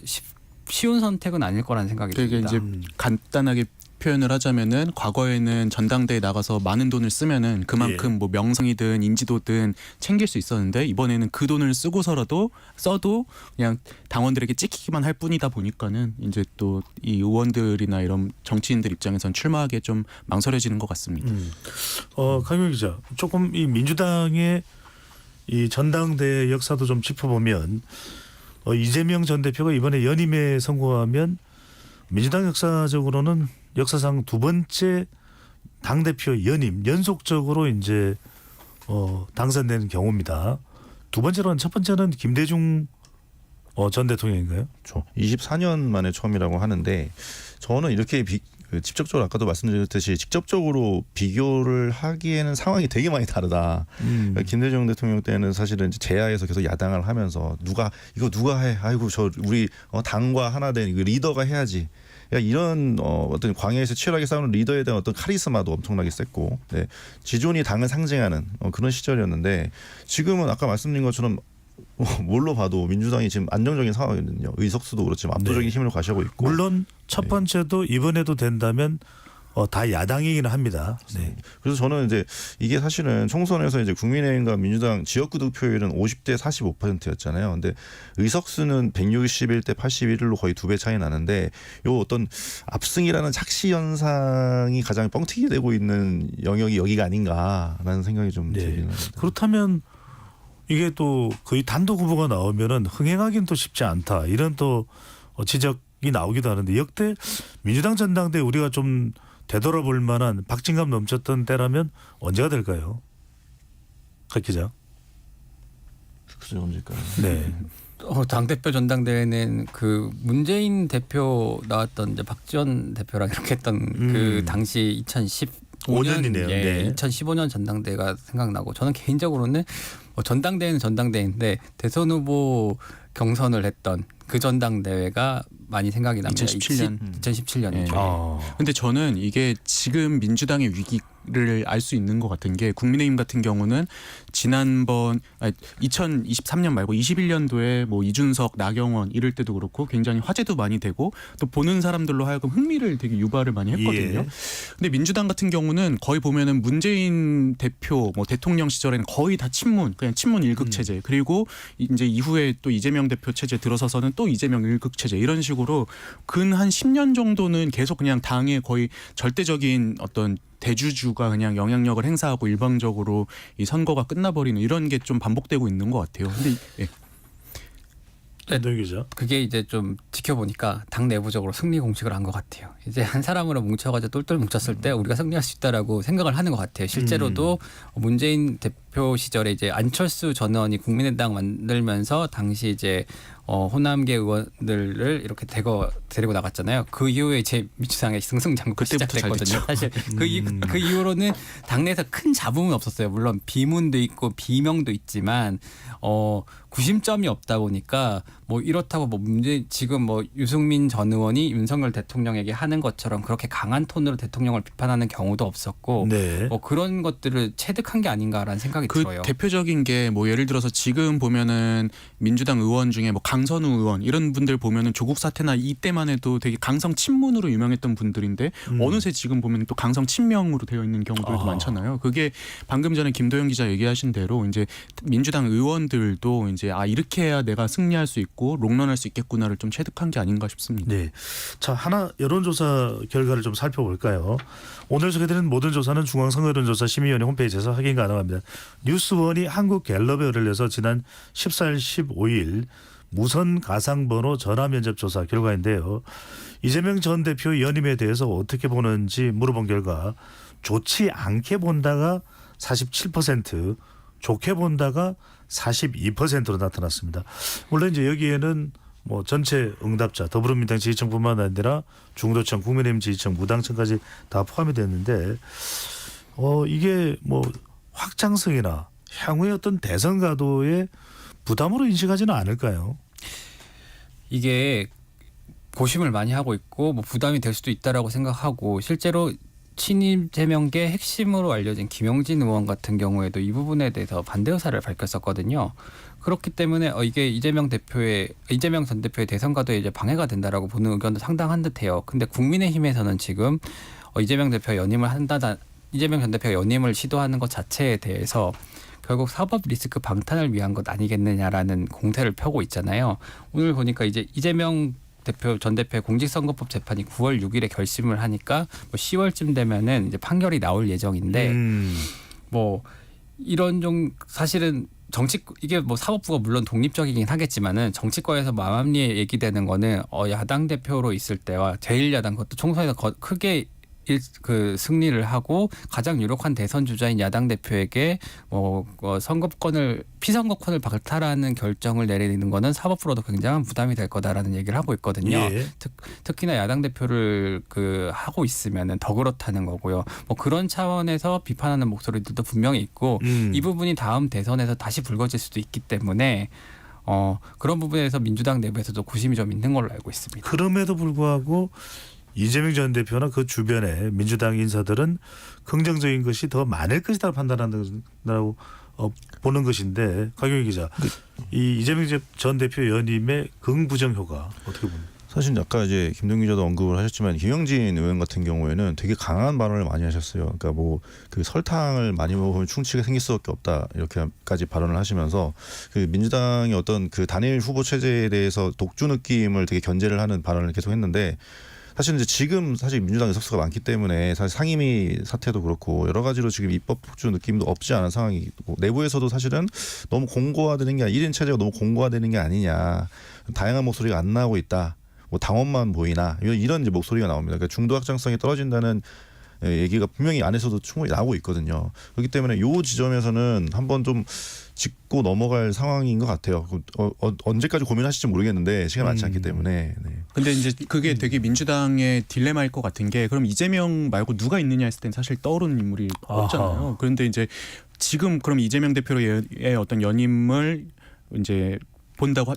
쉬운 선택은 아닐 거라는 생각이 되게 듭니다. 이제 간단하게 표현을 하자면은 과거에는 전당대에 나가서 많은 돈을 쓰면은 그만큼 예. 뭐 명성이든 인지도든 챙길 수 있었는데 이번에는 그 돈을 써도 그냥 당원들에게 찍히기만 할 뿐이다 보니까는 이제 또 이 의원들이나 이런 정치인들 입장에선 출마하기에 좀 망설여지는 것 같습니다. 강경 기자, 조금 이 민주당의 이 전당대 역사도 좀 짚어보면 이재명 전 대표가 이번에 연임에 성공하면 민주당 역사상 두 번째 당 대표 연임 연속적으로 이제 당선되는 경우입니다. 두 번째로는 첫 번째는 김대중 전 대통령인가요? 그렇죠. 24년 만에 처음이라고 하는데 저는 이렇게 직접적으로 아까도 말씀드렸듯이 직접적으로 비교를 하기에는 상황이 되게 많이 다르다. 그러니까 김대중 대통령 때는 사실은 이제 제야에서 계속 야당을 하면서 누가 해? 아이고 저 우리 당과 하나 된 리더가 해야지. 그러니까 이런 어떤 광야에서 치열하게 싸우는 리더에 대한 어떤 카리스마도 엄청나게 셌고, 네. 지존이 당을 상징하는 그런 시절이었는데 지금은 아까 말씀드린 것처럼 뭘로 봐도 민주당이 지금 안정적인 상황이거든요. 의석수도 그렇지만 압도적인 힘을 과시하고 있고. 물론 첫 번째도 이번에도 된다면 다 야당이기는 합니다. 네. 그래서 저는 이제 이게 사실은 총선에서 이제 국민의힘과 민주당 지역구 득표율은 50대 45%였잖아요. 근데 의석수는 161대 81로 거의 2배 차이 나는데 요 어떤 압승이라는 착시 현상이 가장 뻥튀기 되고 있는 영역이 여기가 아닌가라는 생각이 좀 네. 들기는 합니다. 그렇다면 이게 또 거의 단독 후보가 나오면은 흥행하기는 또 쉽지 않다. 이런 또 지적이 나오기도 하는데 역대 민주당 전당대 우리가 좀 되돌아볼 만한 박진감 넘쳤던 때라면 언제가 될까요? 박 기자. 글쎄 언제일까요? 네. 당대표 전당대회는 그 문재인 대표 나왔던 이제 박지원 대표랑 이렇게 했던 그 당시 2015년 5년이네요. 네. 2015년 전당대회가 생각나고 저는 개인적으로는 전당대회는 전당대회인데 대선 후보 경선을 했던 그 전당대회가 많이 생각이 납니다. 2017년. 2017년이죠. 근데 저는 이게 지금 민주당의 를 알 수 있는 것 같은 게 국민의힘 같은 경우는 지난번 2023년 말고 21년도에 뭐 이준석, 나경원 이럴 때도 그렇고 굉장히 화제도 많이 되고 또 보는 사람들로 하여금 흥미를 되게 유발을 많이 했거든요. 예. 근데 민주당 같은 경우는 거의 보면은 문재인 대표 뭐 대통령 시절에는 거의 다 친문, 그냥 친문 일극 체제, 그리고 이제 이후에 또 이재명 대표 체제 들어서서는 또 이재명 일극 체제, 이런 식으로 근 한 10년 정도는 계속 그냥 당의 거의 절대적인 어떤 대주주가 그냥 영향력을 행사하고 일방적으로 이 선거가 끝나버리는 이런 게 좀 반복되고 있는 것 같아요. 근데 김동현 기자. 그게 이제 좀 지켜보니까 당 내부적으로 승리 공식을 한 것 같아요. 이제 한 사람으로 뭉쳐가지고 똘똘 뭉쳤을 때 우리가 승리할 수 있다라고 생각을 하는 것 같아요. 실제로도 문재인 대표 시절에 이제 안철수 전 의원이 국민의당 만들면서 당시 이제 호남계 의원들을 이렇게 데리고 나갔잖아요. 그 이후에 이제 민주당의 승승장구가 시작됐거든요. 사실 그 이후로는 당내에서 큰 잡음은 없었어요. 물론 비문도 있고 비명도 있지만 구심점이 없다 보니까 뭐 이렇다고 뭐 지금 뭐 유승민 전 의원이 윤석열 대통령에게 하는 것처럼 그렇게 강한 톤으로 대통령을 비판하는 경우도 없었고 네. 뭐 그런 것들을 체득한 게 아닌가라는 생각이 그 들어요. 대표적인 게 뭐 예를 들어서 지금 보면은 민주당 의원 중에 뭐 강선우 의원 이런 분들 보면은 조국 사태나 이때만 해도 되게 강성 친문으로 유명했던 분들인데 어느새 지금 보면 또 강성 친명으로 되어 있는 경우들도 많잖아요. 그게 방금 전에 김도영 기자 얘기하신 대로 이제 민주당 의원들도 이제 이렇게 해야 내가 승리할 수 있고 롱런할 수 있겠구나를 좀 체득한 게 아닌가 싶습니다. 네. 자, 하나 여론조사 결과를 좀 살펴볼까요? 오늘 소개드린 모든 조사는 중앙선거여론조사 심의위원회 홈페이지에서 확인 가능합니다. 뉴스원이 한국갤럽에 의뢰해서 지난 14일, 15일 무선 가상번호 전화면접 조사 결과인데요. 이재명 전 대표 연임에 대해서 어떻게 보는지 물어본 결과 좋지 않게 본다가 47%, 좋게 본다가 42%로 나타났습니다. 물론 이제 여기에는 뭐 전체 응답자 더불어민주당 지지층뿐만 아니라 중도층, 국민의힘 지지층, 무당층까지 다 포함이 됐는데 이게 뭐 확장성이나 향후의 어떤 대선 가도의 부담으로 인식하지는 않을까요? 이게 고심을 많이 하고 있고 뭐 부담이 될 수도 있다라고 생각하고 실제로 친이재명계 핵심으로 알려진 김용진 의원 같은 경우에도 이 부분에 대해서 반대 의사를 밝혔었거든요. 그렇기 때문에 이게 이재명 전 대표의 대선 가도에 이제 방해가 된다라고 보는 의견도 상당한 듯해요. 근데 국민의힘에서는 지금 이재명 전 대표가 연임을 시도하는 것 자체에 대해서 결국 사법 리스크 방탄을 위한 것 아니겠느냐라는 공세를 펴고 있잖아요. 오늘 보니까 이제 이재명 전 대표의 공직선거법 재판이 9월 6일에 결심을 하니까 뭐 10월쯤 되면은 이제 판결이 나올 예정인데 뭐 이런 좀 사실은 이게 뭐 사법부가 물론 독립적이긴 하겠지만은 정치권에서 마음리에 얘기되는 거는 야당 대표로 있을 때와 제1야당 그것도 총선에서 크게 승리를 하고 가장 유력한 대선 주자인 야당 대표에게 피선거권을 박탈하는 결정을 내리는 거는 사법부로도 굉장한 부담이 될 거다라는 얘기를 하고 있거든요. 예. 특히나 야당 대표를 하고 있으면은 더 그렇다는 거고요. 뭐 그런 차원에서 비판하는 목소리들도 분명히 있고 이 부분이 다음 대선에서 다시 불거질 수도 있기 때문에 그런 부분에서 민주당 내부에서도 고심이 좀 있는 걸로 알고 있습니다. 그럼에도 불구하고 이재명 전 대표나 그 주변의 민주당 인사들은 긍정적인 것이 더 많을 것이다 판단한다고 보는 것인데 강용희 기자, 이 이재명 전 대표 연임의 긍부정 효과 어떻게 봅니까? 사실 아까 이제 김동규 기자도 언급을 하셨지만 김영진 의원 같은 경우에는 되게 강한 발언을 많이 하셨어요. 그러니까 뭐 그 설탕을 많이 먹으면 충치가 생길 수밖에 없다 이렇게까지 발언을 하시면서 그 민주당의 어떤 그 단일 후보 체제에 대해서 독주 느낌을 되게 견제를 하는 발언을 계속했는데. 사실 이제 지금 민주당의 석수가 많기 때문에 사실 상임위 사태도 그렇고 여러 가지로 지금 입법 폭주 느낌도 없지 않은 상황이고 내부에서도 사실은 너무 공고화되는 게 1인 체제가 너무 공고화되는 게 아니냐, 다양한 목소리가 안 나오고 있다, 뭐 당원만 보이나 이런 이제 목소리가 나옵니다. 그러니까 중도 확장성이 떨어진다는 얘기가 분명히 안에서도 충분히 나오고 있거든요. 그렇기 때문에 이 지점에서는 한번 좀 짚고 넘어갈 상황인 것 같아요. 언제까지 고민하실지 모르겠는데 시간이 많지 않기 때문에. 네. 근데 이제 그게 되게 민주당의 딜레마일 것 같은 게 그럼 이재명 말고 누가 있느냐 했을 땐 사실 떠오르는 인물이 없잖아요. 그런데 이제 지금 그럼 이재명 대표의 어떤 연임을 이제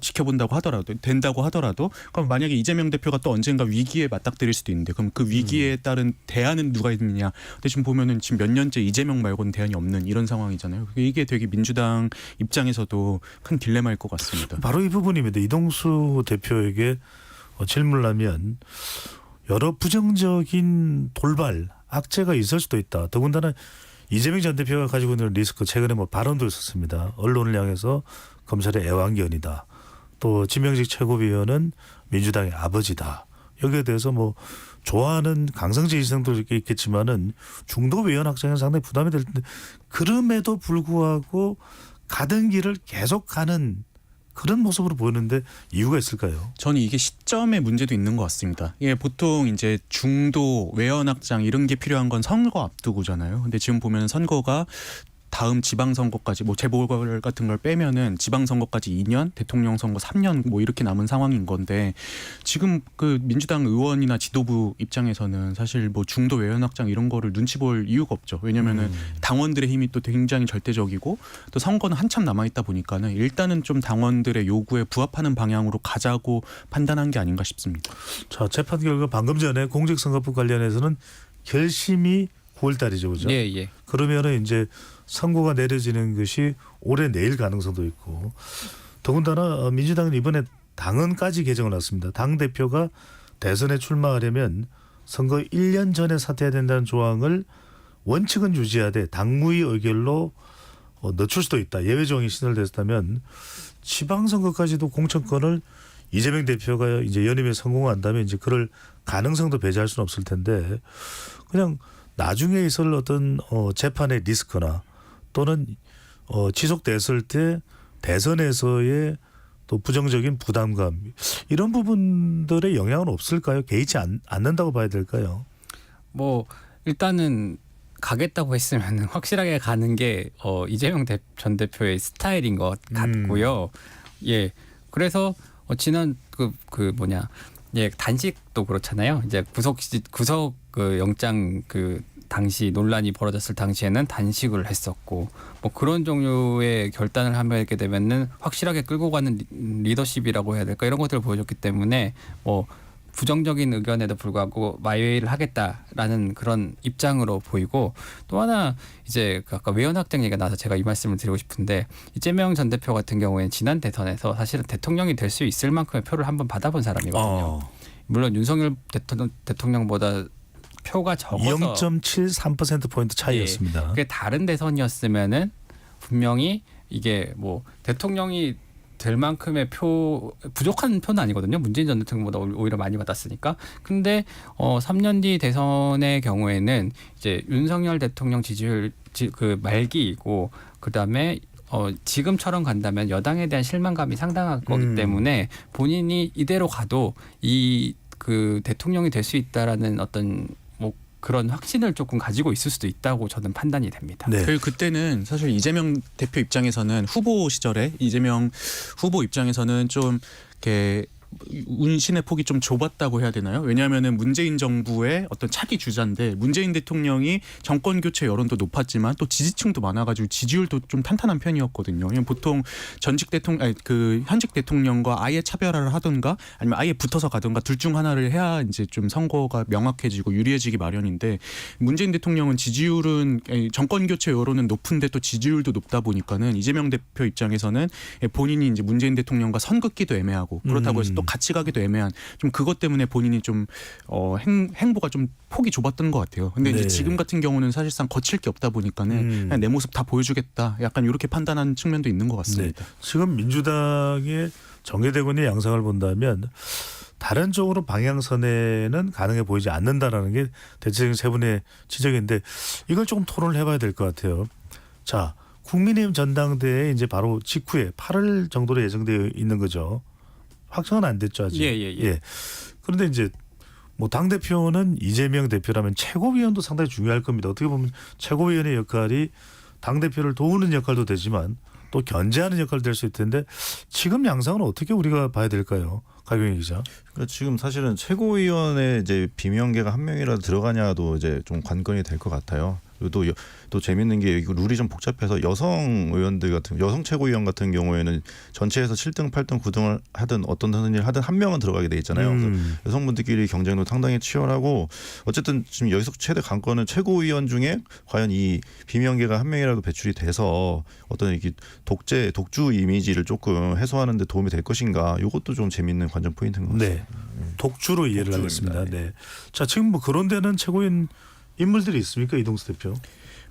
지켜본다고 하더라도 된다고 하더라도 그럼 만약에 이재명 대표가 또 언젠가 위기에 맞닥뜨릴 수도 있는데 그럼 그 위기에 따른 대안은 누가 있느냐? 근데 지금 보면은 지금 몇 년째 이재명 말고는 대안이 없는 이런 상황이잖아요. 이게 되게 민주당 입장에서도 큰 딜레마일 것 같습니다. 바로 이 부분입니다. 이동수 대표에게 질문을 하면 여러 부정적인 돌발, 악재가 있을 수도 있다. 더군다나 이재명 전 대표가 가지고 있는 리스크 최근에 뭐 발언도 있었습니다. 언론을 향해서 검찰의 애완견이다. 또 지명직 최고위원은 민주당의 아버지다. 여기에 대해서 뭐 좋아하는 강성재 희생도 있겠지만은 중도 외연 확장에 상당히 부담이 될 텐데 그럼에도 불구하고 가던 길을 계속 가는 그런 모습으로 보이는데 이유가 있을까요? 저는 이게 시점의 문제도 있는 것 같습니다. 예, 보통 이제 중도 외연 확장 이런 게 필요한 건 선거 앞두고잖아요. 근데 지금 보면 선거가 다음 지방선거까지 뭐 재보궐 같은 걸 빼면은 지방선거까지 2년, 대통령 선거 3년 뭐 이렇게 남은 상황인 건데 지금 그 민주당 의원이나 지도부 입장에서는 사실 뭐 중도 외연 확장 이런 거를 눈치 볼 이유가 없죠. 왜냐면은 당원들의 힘이 또 굉장히 절대적이고 또 선거는 한참 남아 있다 보니까는 일단은 좀 당원들의 요구에 부합하는 방향으로 가자고 판단한 게 아닌가 싶습니다. 자, 재판 결과 방금 전에 공직선거법 관련해서는 결심이 9월 달이죠. 그죠? 예, 예. 그러면은 이제 선고가 내려지는 것이 올해 내일 가능성도 있고 더군다나 민주당은 이번에 당헌까지 개정을 했습니다. 당 대표가 대선에 출마하려면 선거 1년 전에 사퇴해야 된다는 조항을 원칙은 유지하되 당무위 의결로 늦출 수도 있다. 예외 조항이 신설됐다면 지방선거까지도 공천권을 이재명 대표가 이제 연임에 성공한다면 이제 그럴 가능성도 배제할 수는 없을 텐데 그냥 나중에 있을 어떤 재판의 리스크나 또는 지속됐을 때 대선에서의 또 부정적인 부담감 이런 부분들의 영향은 없을까요? 개의치 않는다고 봐야 될까요? 뭐 일단은 가겠다고 했으면 확실하게 가는 게 이재명 전 대표의 스타일인 것 같고요. 예, 그래서 지난 그 뭐냐, 예, 단식도 그렇잖아요. 이제 구속 그 영장 그 당시 논란이 벌어졌을 당시에는 단식을 했었고 뭐 그런 종류의 결단을 하게 되면은 확실하게 끌고 가는 리더십이라고 해야 될까 이런 것들을 보여줬기 때문에 뭐 부정적인 의견에도 불구하고 마이웨이를 하겠다라는 그런 입장으로 보이고 또 하나 이제 아까 외연 확장 얘기가 나와서 제가 이 말씀을 드리고 싶은데 이재명 전 대표 같은 경우에는 지난 대선에서 사실은 대통령이 될 수 있을 만큼의 표를 한번 받아본 사람이거든요. 물론 윤석열 대통령보다 표가 적어서 0.73%포인트 차이였습니다. 그게 다른 대선이었으면은 분명히 이게 뭐 대통령이 될 만큼의 부족한 표는 아니거든요. 문재인 전 대통령보다 오히려 많이 받았으니까. 근데 3년 뒤 대선의 경우에는 이제 윤석열 대통령 지지율 그 말기이고 그다음에 지금처럼 간다면 여당에 대한 실망감이 상당할 거기 때문에 본인이 이대로 가도 그 대통령이 될 수 있다라는 어떤 뭐 그런 확신을 조금 가지고 있을 수도 있다고 저는 판단이 됩니다. 네. 그리고 그때는 사실 이재명 대표 입장에서는 후보 시절에 이재명 후보 입장에서는 좀 이렇게 운신의 폭이 좀 좁았다고 해야 되나요? 왜냐하면은 문재인 정부의 어떤 차기 주자인데 문재인 대통령이 정권 교체 여론도 높았지만 또 지지층도 많아가지고 지지율도 좀 탄탄한 편이었거든요. 그냥 보통 전직 대통령, 그 현직 대통령과 아예 차별화를 하든가 아니면 아예 붙어서 가든가 둘 중 하나를 해야 이제 좀 선거가 명확해지고 유리해지기 마련인데 문재인 대통령은 지지율은 정권 교체 여론은 높은데 또 지지율도 높다 보니까는 이재명 대표 입장에서는 본인이 이제 문재인 대통령과 선긋기도 애매하고 그렇다고 해서 또 같이 가기도 애매한 좀 그것 때문에 본인이 좀 행보가 좀 폭이 좁았던 것 같아요. 근데 네. 이제 지금 같은 경우는 사실상 거칠 게 없다 보니까는 그냥 내 모습 다 보여주겠다. 약간 이렇게 판단한 측면도 있는 것 같습니다. 네. 지금 민주당의 정계대권의 양상을 본다면 다른 쪽으로 방향선에는 가능해 보이지 않는다라는 게 대체적인 세 분의 지적인데 이걸 조금 토론을 해봐야 될 것 같아요. 자, 국민의힘 전당대회 이제 바로 직후에 8월 정도로 예정되어 있는 거죠. 확정은 안 됐죠 아직. 예. 그런데 이제 뭐 당 대표는 이재명 대표라면 최고위원도 상당히 중요할 겁니다. 어떻게 보면 최고위원의 역할이 당 대표를 도우는 역할도 되지만 또 견제하는 역할도 될 수 있을 텐데 지금 양상은 어떻게 우리가 봐야 될까요, 가경희 기자? 그러니까 지금 사실은 최고위원의 이제 비명계가 한 명이라도 들어가냐도 이제 좀 관건이 될 것 같아요. 그리고 또 재밌는 게 이거 룰이 좀 복잡해서 여성 의원들 같은 여성 최고위원 같은 경우에는 전체에서 7등, 8등, 9등을 하든 어떤 일을 하든 한 명은 들어가게 돼 있잖아요. 그래서 여성분들끼리 경쟁도 상당히 치열하고 어쨌든 지금 여기서 최대 관건은 최고위원 중에 과연 이 비명계가 한 명이라도 배출이 돼서 어떤 이렇게 독주 이미지를 조금 해소하는 데 도움이 될 것인가. 이것도 좀 재밌는 관전 포인트인 것 같습니다. 네. 독주로 이해를 독주입니다. 하겠습니다. 네. 자, 지금 뭐 그런 데는 최고인 인물들이 있습니까? 이동수 대표.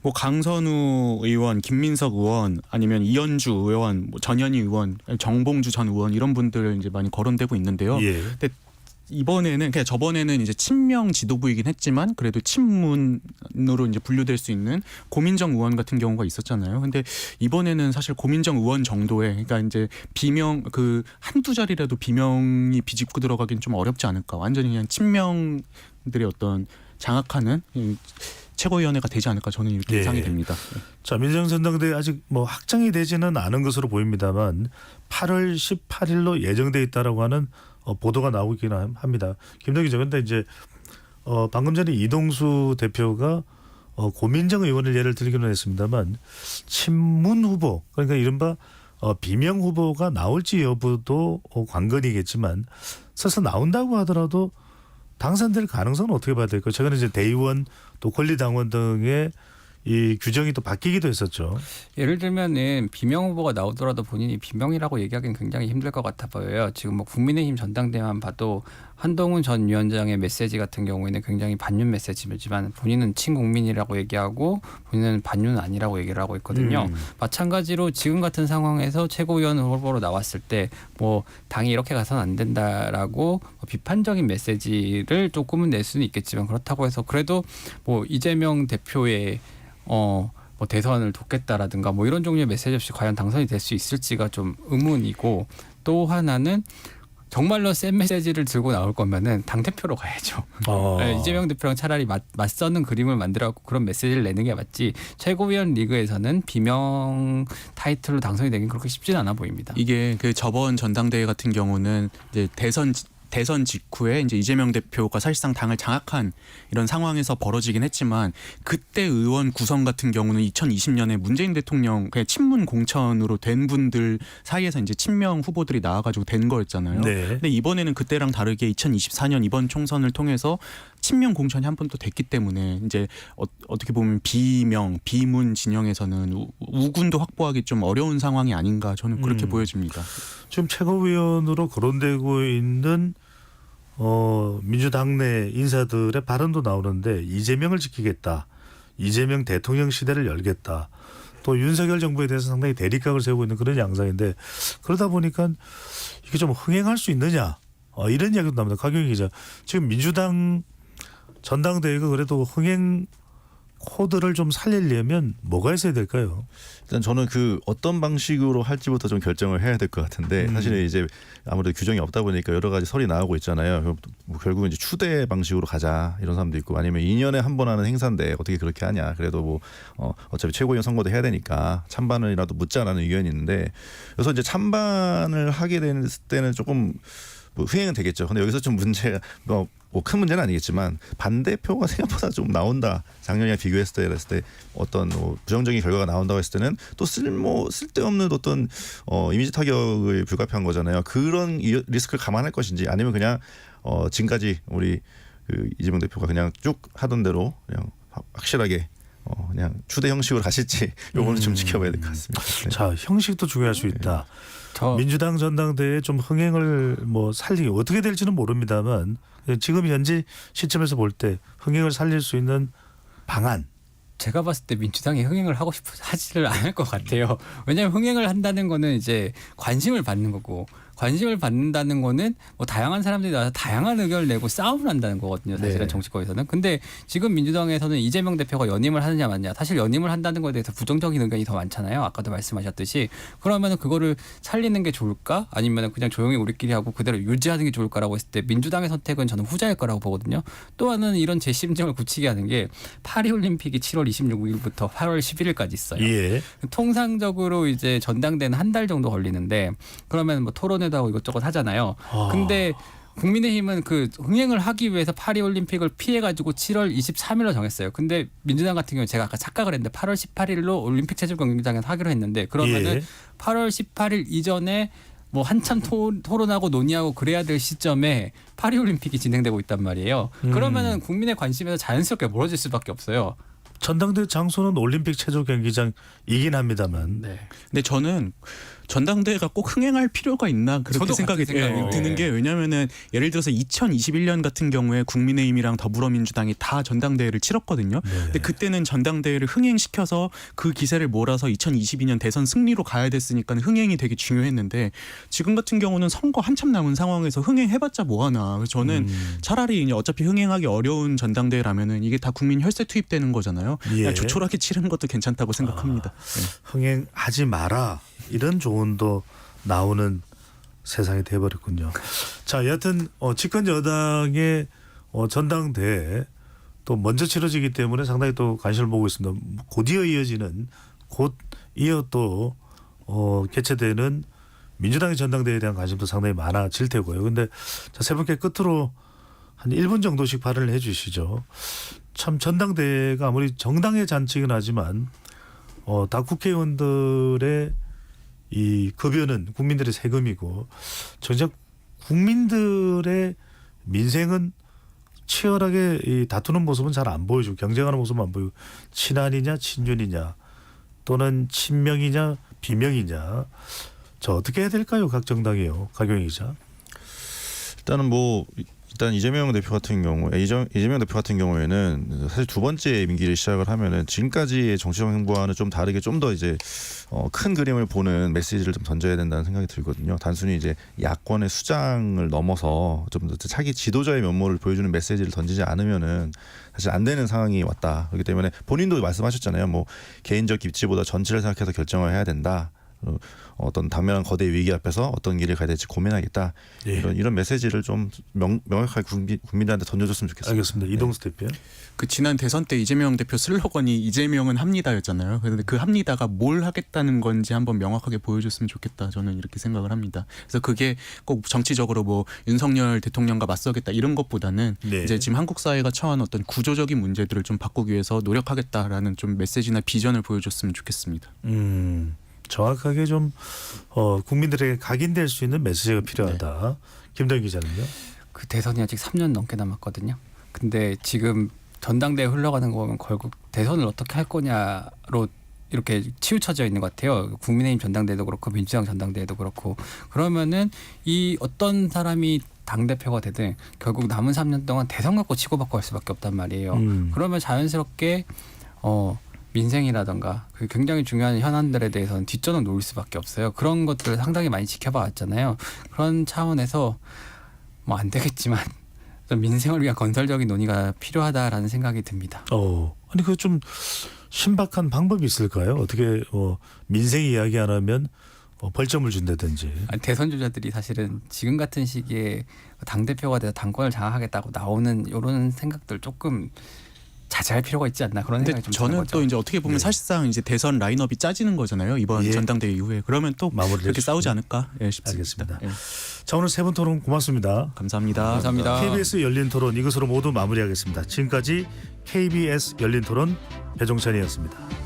뭐 강선우 의원, 김민석 의원, 아니면 이현주 의원, 뭐 전현희 의원, 정봉주 전 의원 이런 분들 이제 많이 거론되고 있는데요. 예. 근데 이번에는 그냥 저번에는 이제 친명 지도부이긴 했지만 그래도 친문으로 이제 분류될 수 있는 고민정 의원 같은 경우가 있었잖아요. 근데 이번에는 사실 고민정 의원 정도의 그러니까 이제 비명 그 한두 자리라도 비명이 비집고 들어가긴 좀 어렵지 않을까. 완전히 그냥 친명들의 어떤 장악하는 최고위원회가 되지 않을까 저는 이렇게 예. 예상이 됩니다. 자, 민정전당대회 아직 뭐 확정이 되지는 않은 것으로 보입니다만 8월 18일로 예정돼 있다라고 하는 보도가 나오고 있긴 합니다. 김덕기 전 근데 이제 방금 전에 이동수 대표가 고민정 의원을 예를 들기는 했습니다만 친문 후보 그러니까 이른바 비명 후보가 나올지 여부도 관건이겠지만 설사 나온다고 하더라도 당선될 가능성은 어떻게 봐야 될까요? 최근에 이제 대의원 또 권리당원 등의 이 규정이 또 바뀌기도 했었죠. 예를 들면은 비명 후보가 나오더라도 본인이 비명이라고 얘기하기는 굉장히 힘들 것 같아 보여요. 지금 뭐 국민의힘 전당대회만 봐도 한동훈 전 위원장의 메시지 같은 경우에는 굉장히 반윤 메시지지만 본인은 친국민이라고 얘기하고 본인은 반윤은 아니라고 얘기를 하고 있거든요. 마찬가지로 지금 같은 상황에서 최고위원 후보로 나왔을 때 뭐 당이 이렇게 가서는 안 된다라고 비판적인 메시지를 조금은 낼 수는 있겠지만 그렇다고 해서 그래도 뭐 이재명 대표의 뭐 대선을 돕겠다라든가 뭐 이런 종류의 메시지 없이 과연 당선이 될 수 있을지가 좀 의문이고 또 하나는 정말로 센 메시지를 들고 나올 거면은 당 대표로 가야죠. 네, 이재명 대표랑 차라리 맞서는 그림을 만들어갖고 그런 메시지를 내는 게 맞지. 최고위원 리그에서는 비명 타이틀로 당선이 되긴 그렇게 쉽지는 않아 보입니다. 이게 그 저번 전당대회 같은 경우는 이제 대선 직후에 이제 이재명 대표가 사실상 당을 장악한 이런 상황에서 벌어지긴 했지만 그때 의원 구성 같은 경우는 2020년에 문재인 대통령 그냥 친문 공천으로 된 분들 사이에서 이제 친명 후보들이 나와가지고 된 거였잖아요. 네. 근데 이번에는 그때랑 다르게 2024년 이번 총선을 통해서 친명 공천이 한 번 또 됐기 때문에 이제 어떻게 보면 비문 진영에서는 우군도 확보하기 좀 어려운 상황이 아닌가 저는 그렇게 보여집니다. 지금 최고위원으로 거론되고 있는 민주당 내 인사들의 발언도 나오는데 이재명을 지키겠다. 이재명 대통령 시대를 열겠다. 또 윤석열 정부에 대해서 상당히 대립각을 세우고 있는 그런 양상인데 그러다 보니까 이게 좀 흥행할 수 있느냐. 이런 이야기도 나옵니다. 곽용희 기자. 지금 민주당 전당대회가 그래도 흥행 코드를 좀 살리려면 뭐가 있어야 될까요? 일단 저는 그 어떤 방식으로 할지부터 좀 결정을 해야 될 것 같은데 사실은 이제 아무래도 규정이 없다 보니까 여러 가지 설이 나오고 있잖아요. 그럼 뭐 결국은 이제 추대 방식으로 가자 이런 사람도 있고 아니면 2년에 한 번 하는 행사인데 어떻게 그렇게 하냐. 그래도 뭐 어차피 최고위원 선거도 해야 되니까 찬반이라도 묻자라는 의견이 있는데 그래서 이제 찬반을 하게 될 때는 조금 뭐 흥행은 되겠죠. 근데 여기서 좀 문제가 뭐 큰 문제는 아니겠지만 반대표가 생각보다 좀 나온다. 작년이랑 비교했을 때 어떤 부정적인 결과가 나온다고 했을 때는 또 쓸데없는 어떤 이미지 타격을 불가피한 거잖아요. 그런 리스크를 감안할 것인지 아니면 그냥 지금까지 우리 그 이재명 대표가 그냥 쭉 하던 대로 그냥 확실하게 그냥 추대 형식으로 가실지 요거는 좀 지켜봐야 될 것 같습니다. 네. 자, 형식도 중요할 수 있다. 민주당 전당대회 좀 흥행을 뭐 살리기 어떻게 될지는 모릅니다만 지금 현재 시점에서 볼 때 흥행을 살릴 수 있는 방안. 제가 봤을 때 민주당이 흥행을 하지를 않을 것 같아요. 왜냐하면 흥행을 한다는 거는 이제 관심을 받는 거고 관심을 받는다는 거는 뭐 다양한 사람들이 나와서 다양한 의견을 내고 싸움을 한다는 거거든요. 사실은 네. 정치권에서는. 근데 지금 민주당에서는 이재명 대표가 연임을 하느냐 마느냐. 사실 연임을 한다는 거에 대해서 부정적인 의견이 더 많잖아요. 아까도 말씀하셨듯이. 그러면 그거를 살리는 게 좋을까? 아니면 그냥 조용히 우리끼리 하고 그대로 유지하는 게 좋을까라고 했을 때 민주당의 선택은 저는 후자일 거라고 보거든요. 또 하나는 이런 제 심정을 굳히게 하는 게 파리올림픽이 7월 26일부터 8월 11일까지 있어요. 예. 통상적으로 이제 전당대는 한 달 정도 걸리는데 그러면 뭐 토론회도 하고 이것저것 하잖아요. 근데 국민의힘은 그 흥행을 하기 위해서 파리올림픽을 피해가지고 7월 23일로 정했어요. 근데 민주당 같은 경우 제가 아까 착각을 했는데 8월 18일로 올림픽 체육 경기장에서 하기로 했는데 그러면은 예. 8월 18일 이전에 뭐 한참 토론하고 논의하고 그래야 될 시점에 파리올림픽이 진행되고 있단 말이에요. 그러면은 국민의 관심에서 자연스럽게 멀어질 수밖에 없어요. 전당대 장소는 올림픽 체조 경기장이긴 합니다만 네. 근데 저는 전당대회가 꼭 흥행할 필요가 있나 그렇게 저도 생각이 같은 생각이에요. 드는 게 왜냐면은 예를 들어서 2021년 같은 경우에 국민의힘이랑 더불어민주당이 다 전당대회를 치렀거든요. 근데 그때는 전당대회를 흥행시켜서 그 기세를 몰아서 2022년 대선 승리로 가야 됐으니까 흥행이 되게 중요했는데 지금 같은 경우는 선거 한참 남은 상황에서 흥행해봤자 뭐하나. 그래서 저는 차라리 이제 어차피 흥행하기 어려운 전당대회라면은 이게 다 국민 혈세 투입되는 거잖아요. 예. 그냥 조촐하게 치르는 것도 괜찮다고 생각합니다. 네. 흥행하지 마라 이런 조언도 나오는 세상이 돼버렸군요. 자, 여하튼 집권 여당의 전당대회 또 먼저 치러지기 때문에 상당히 또 관심을 보고 있습니다. 곧 이어 또 개최되는 민주당의 전당대회에 대한 관심도 상당히 많아질 테고요. 근데 자, 세 분께 끝으로 한 1분 정도씩 발언을 해 주시죠. 참 전당대회가 아무리 정당의 잔치긴 하지만 다 국회의원들의 이 급여는 국민들의 세금이고 정작 국민들의 민생은 치열하게 이 다투는 모습은 잘 안 보여주고 경쟁하는 모습은 안 보이고 친한이냐 친윤이냐 또는 친명이냐 비명이냐 저 어떻게 해야 될까요? 각 정당이요. 박용희 기자. 일단 이재명 대표 같은 경우에는 사실 두 번째 임기를 시작을 하면은 지금까지의 정치적 행보와는 좀 다르게 좀 더 이제 큰 그림을 보는 메시지를 좀 던져야 된다는 생각이 들거든요. 단순히 이제 야권의 수장을 넘어서 좀 더 차기 지도자의 면모를 보여주는 메시지를 던지지 않으면은 사실 안 되는 상황이 왔다. 그렇기 때문에 본인도 말씀하셨잖아요. 뭐 개인적 입지보다 전체를 생각해서 결정을 해야 된다. 어떤 당면한 거대 위기 앞에서 어떤 길을 가야 될지 고민하겠다. 예. 이런 메시지를 좀 명확하게 국민들한테 던져줬으면 좋겠습니다. 알겠습니다. 이동수 대표. 그 지난 대선 때 이재명 대표 슬로건이 이재명은 합니다였잖아요. 그런데 그 합니다가 뭘 하겠다는 건지 한번 명확하게 보여줬으면 좋겠다. 저는 이렇게 생각을 합니다. 그래서 그게 꼭 정치적으로 뭐 윤석열 대통령과 맞서겠다 이런 것보다는 네. 이제 지금 한국 사회가 처한 어떤 구조적인 문제들을 좀 바꾸기 위해서 노력하겠다라는 좀 메시지나 비전을 보여줬으면 좋겠습니다. 정확하게 좀 국민들에게 각인될 수 있는 메시지가 필요하다. 김도현 기자는요? 그 대선이 아직 3년 넘게 남았거든요. 근데 지금 전당대회 흘러가는 거 보면 결국 대선을 어떻게 할 거냐로 이렇게 치우쳐져 있는 것 같아요. 국민의힘 전당대회도 그렇고 민주당 전당대회도 그렇고 그러면은 이 어떤 사람이 당대표가 되든 결국 남은 3년 동안 대선 갖고 치고받고 할 수밖에 없단 말이에요. 그러면 자연스럽게 민생이라던가 그 굉장히 중요한 현안들에 대해서는 뒷전을 놓을 수밖에 없어요. 그런 것들을 상당히 많이 지켜봐 왔잖아요. 그런 차원에서 뭐 안 되겠지만 좀 민생을 위한 건설적인 논의가 필요하다라는 생각이 듭니다. 아니 그 좀 신박한 방법이 있을까요? 어떻게 민생 이야기 안 하면 벌점을 준다든지. 아니, 대선 주자들이 사실은 지금 같은 시기에 당 대표가 돼서 당권을 장악하겠다고 나오는 이런 생각들 조금 자제할 필요가 있지 않나 그런 근데 생각이 좀 드는 저는 거죠. 또 이제 어떻게 보면 네. 사실상 이제 대선 라인업이 짜지는 거잖아요. 이번 예. 전당대회 이후에 그러면 또 마무리를 그렇게 해주시죠. 싸우지 않을까 싶습니다. 알겠습니다. 예. 자, 오늘 세 분 토론 고맙습니다. 감사합니다. 감사합니다. KBS 열린 토론 이것으로 모두 마무리하겠습니다. 지금까지 KBS 열린 토론 배종찬이었습니다.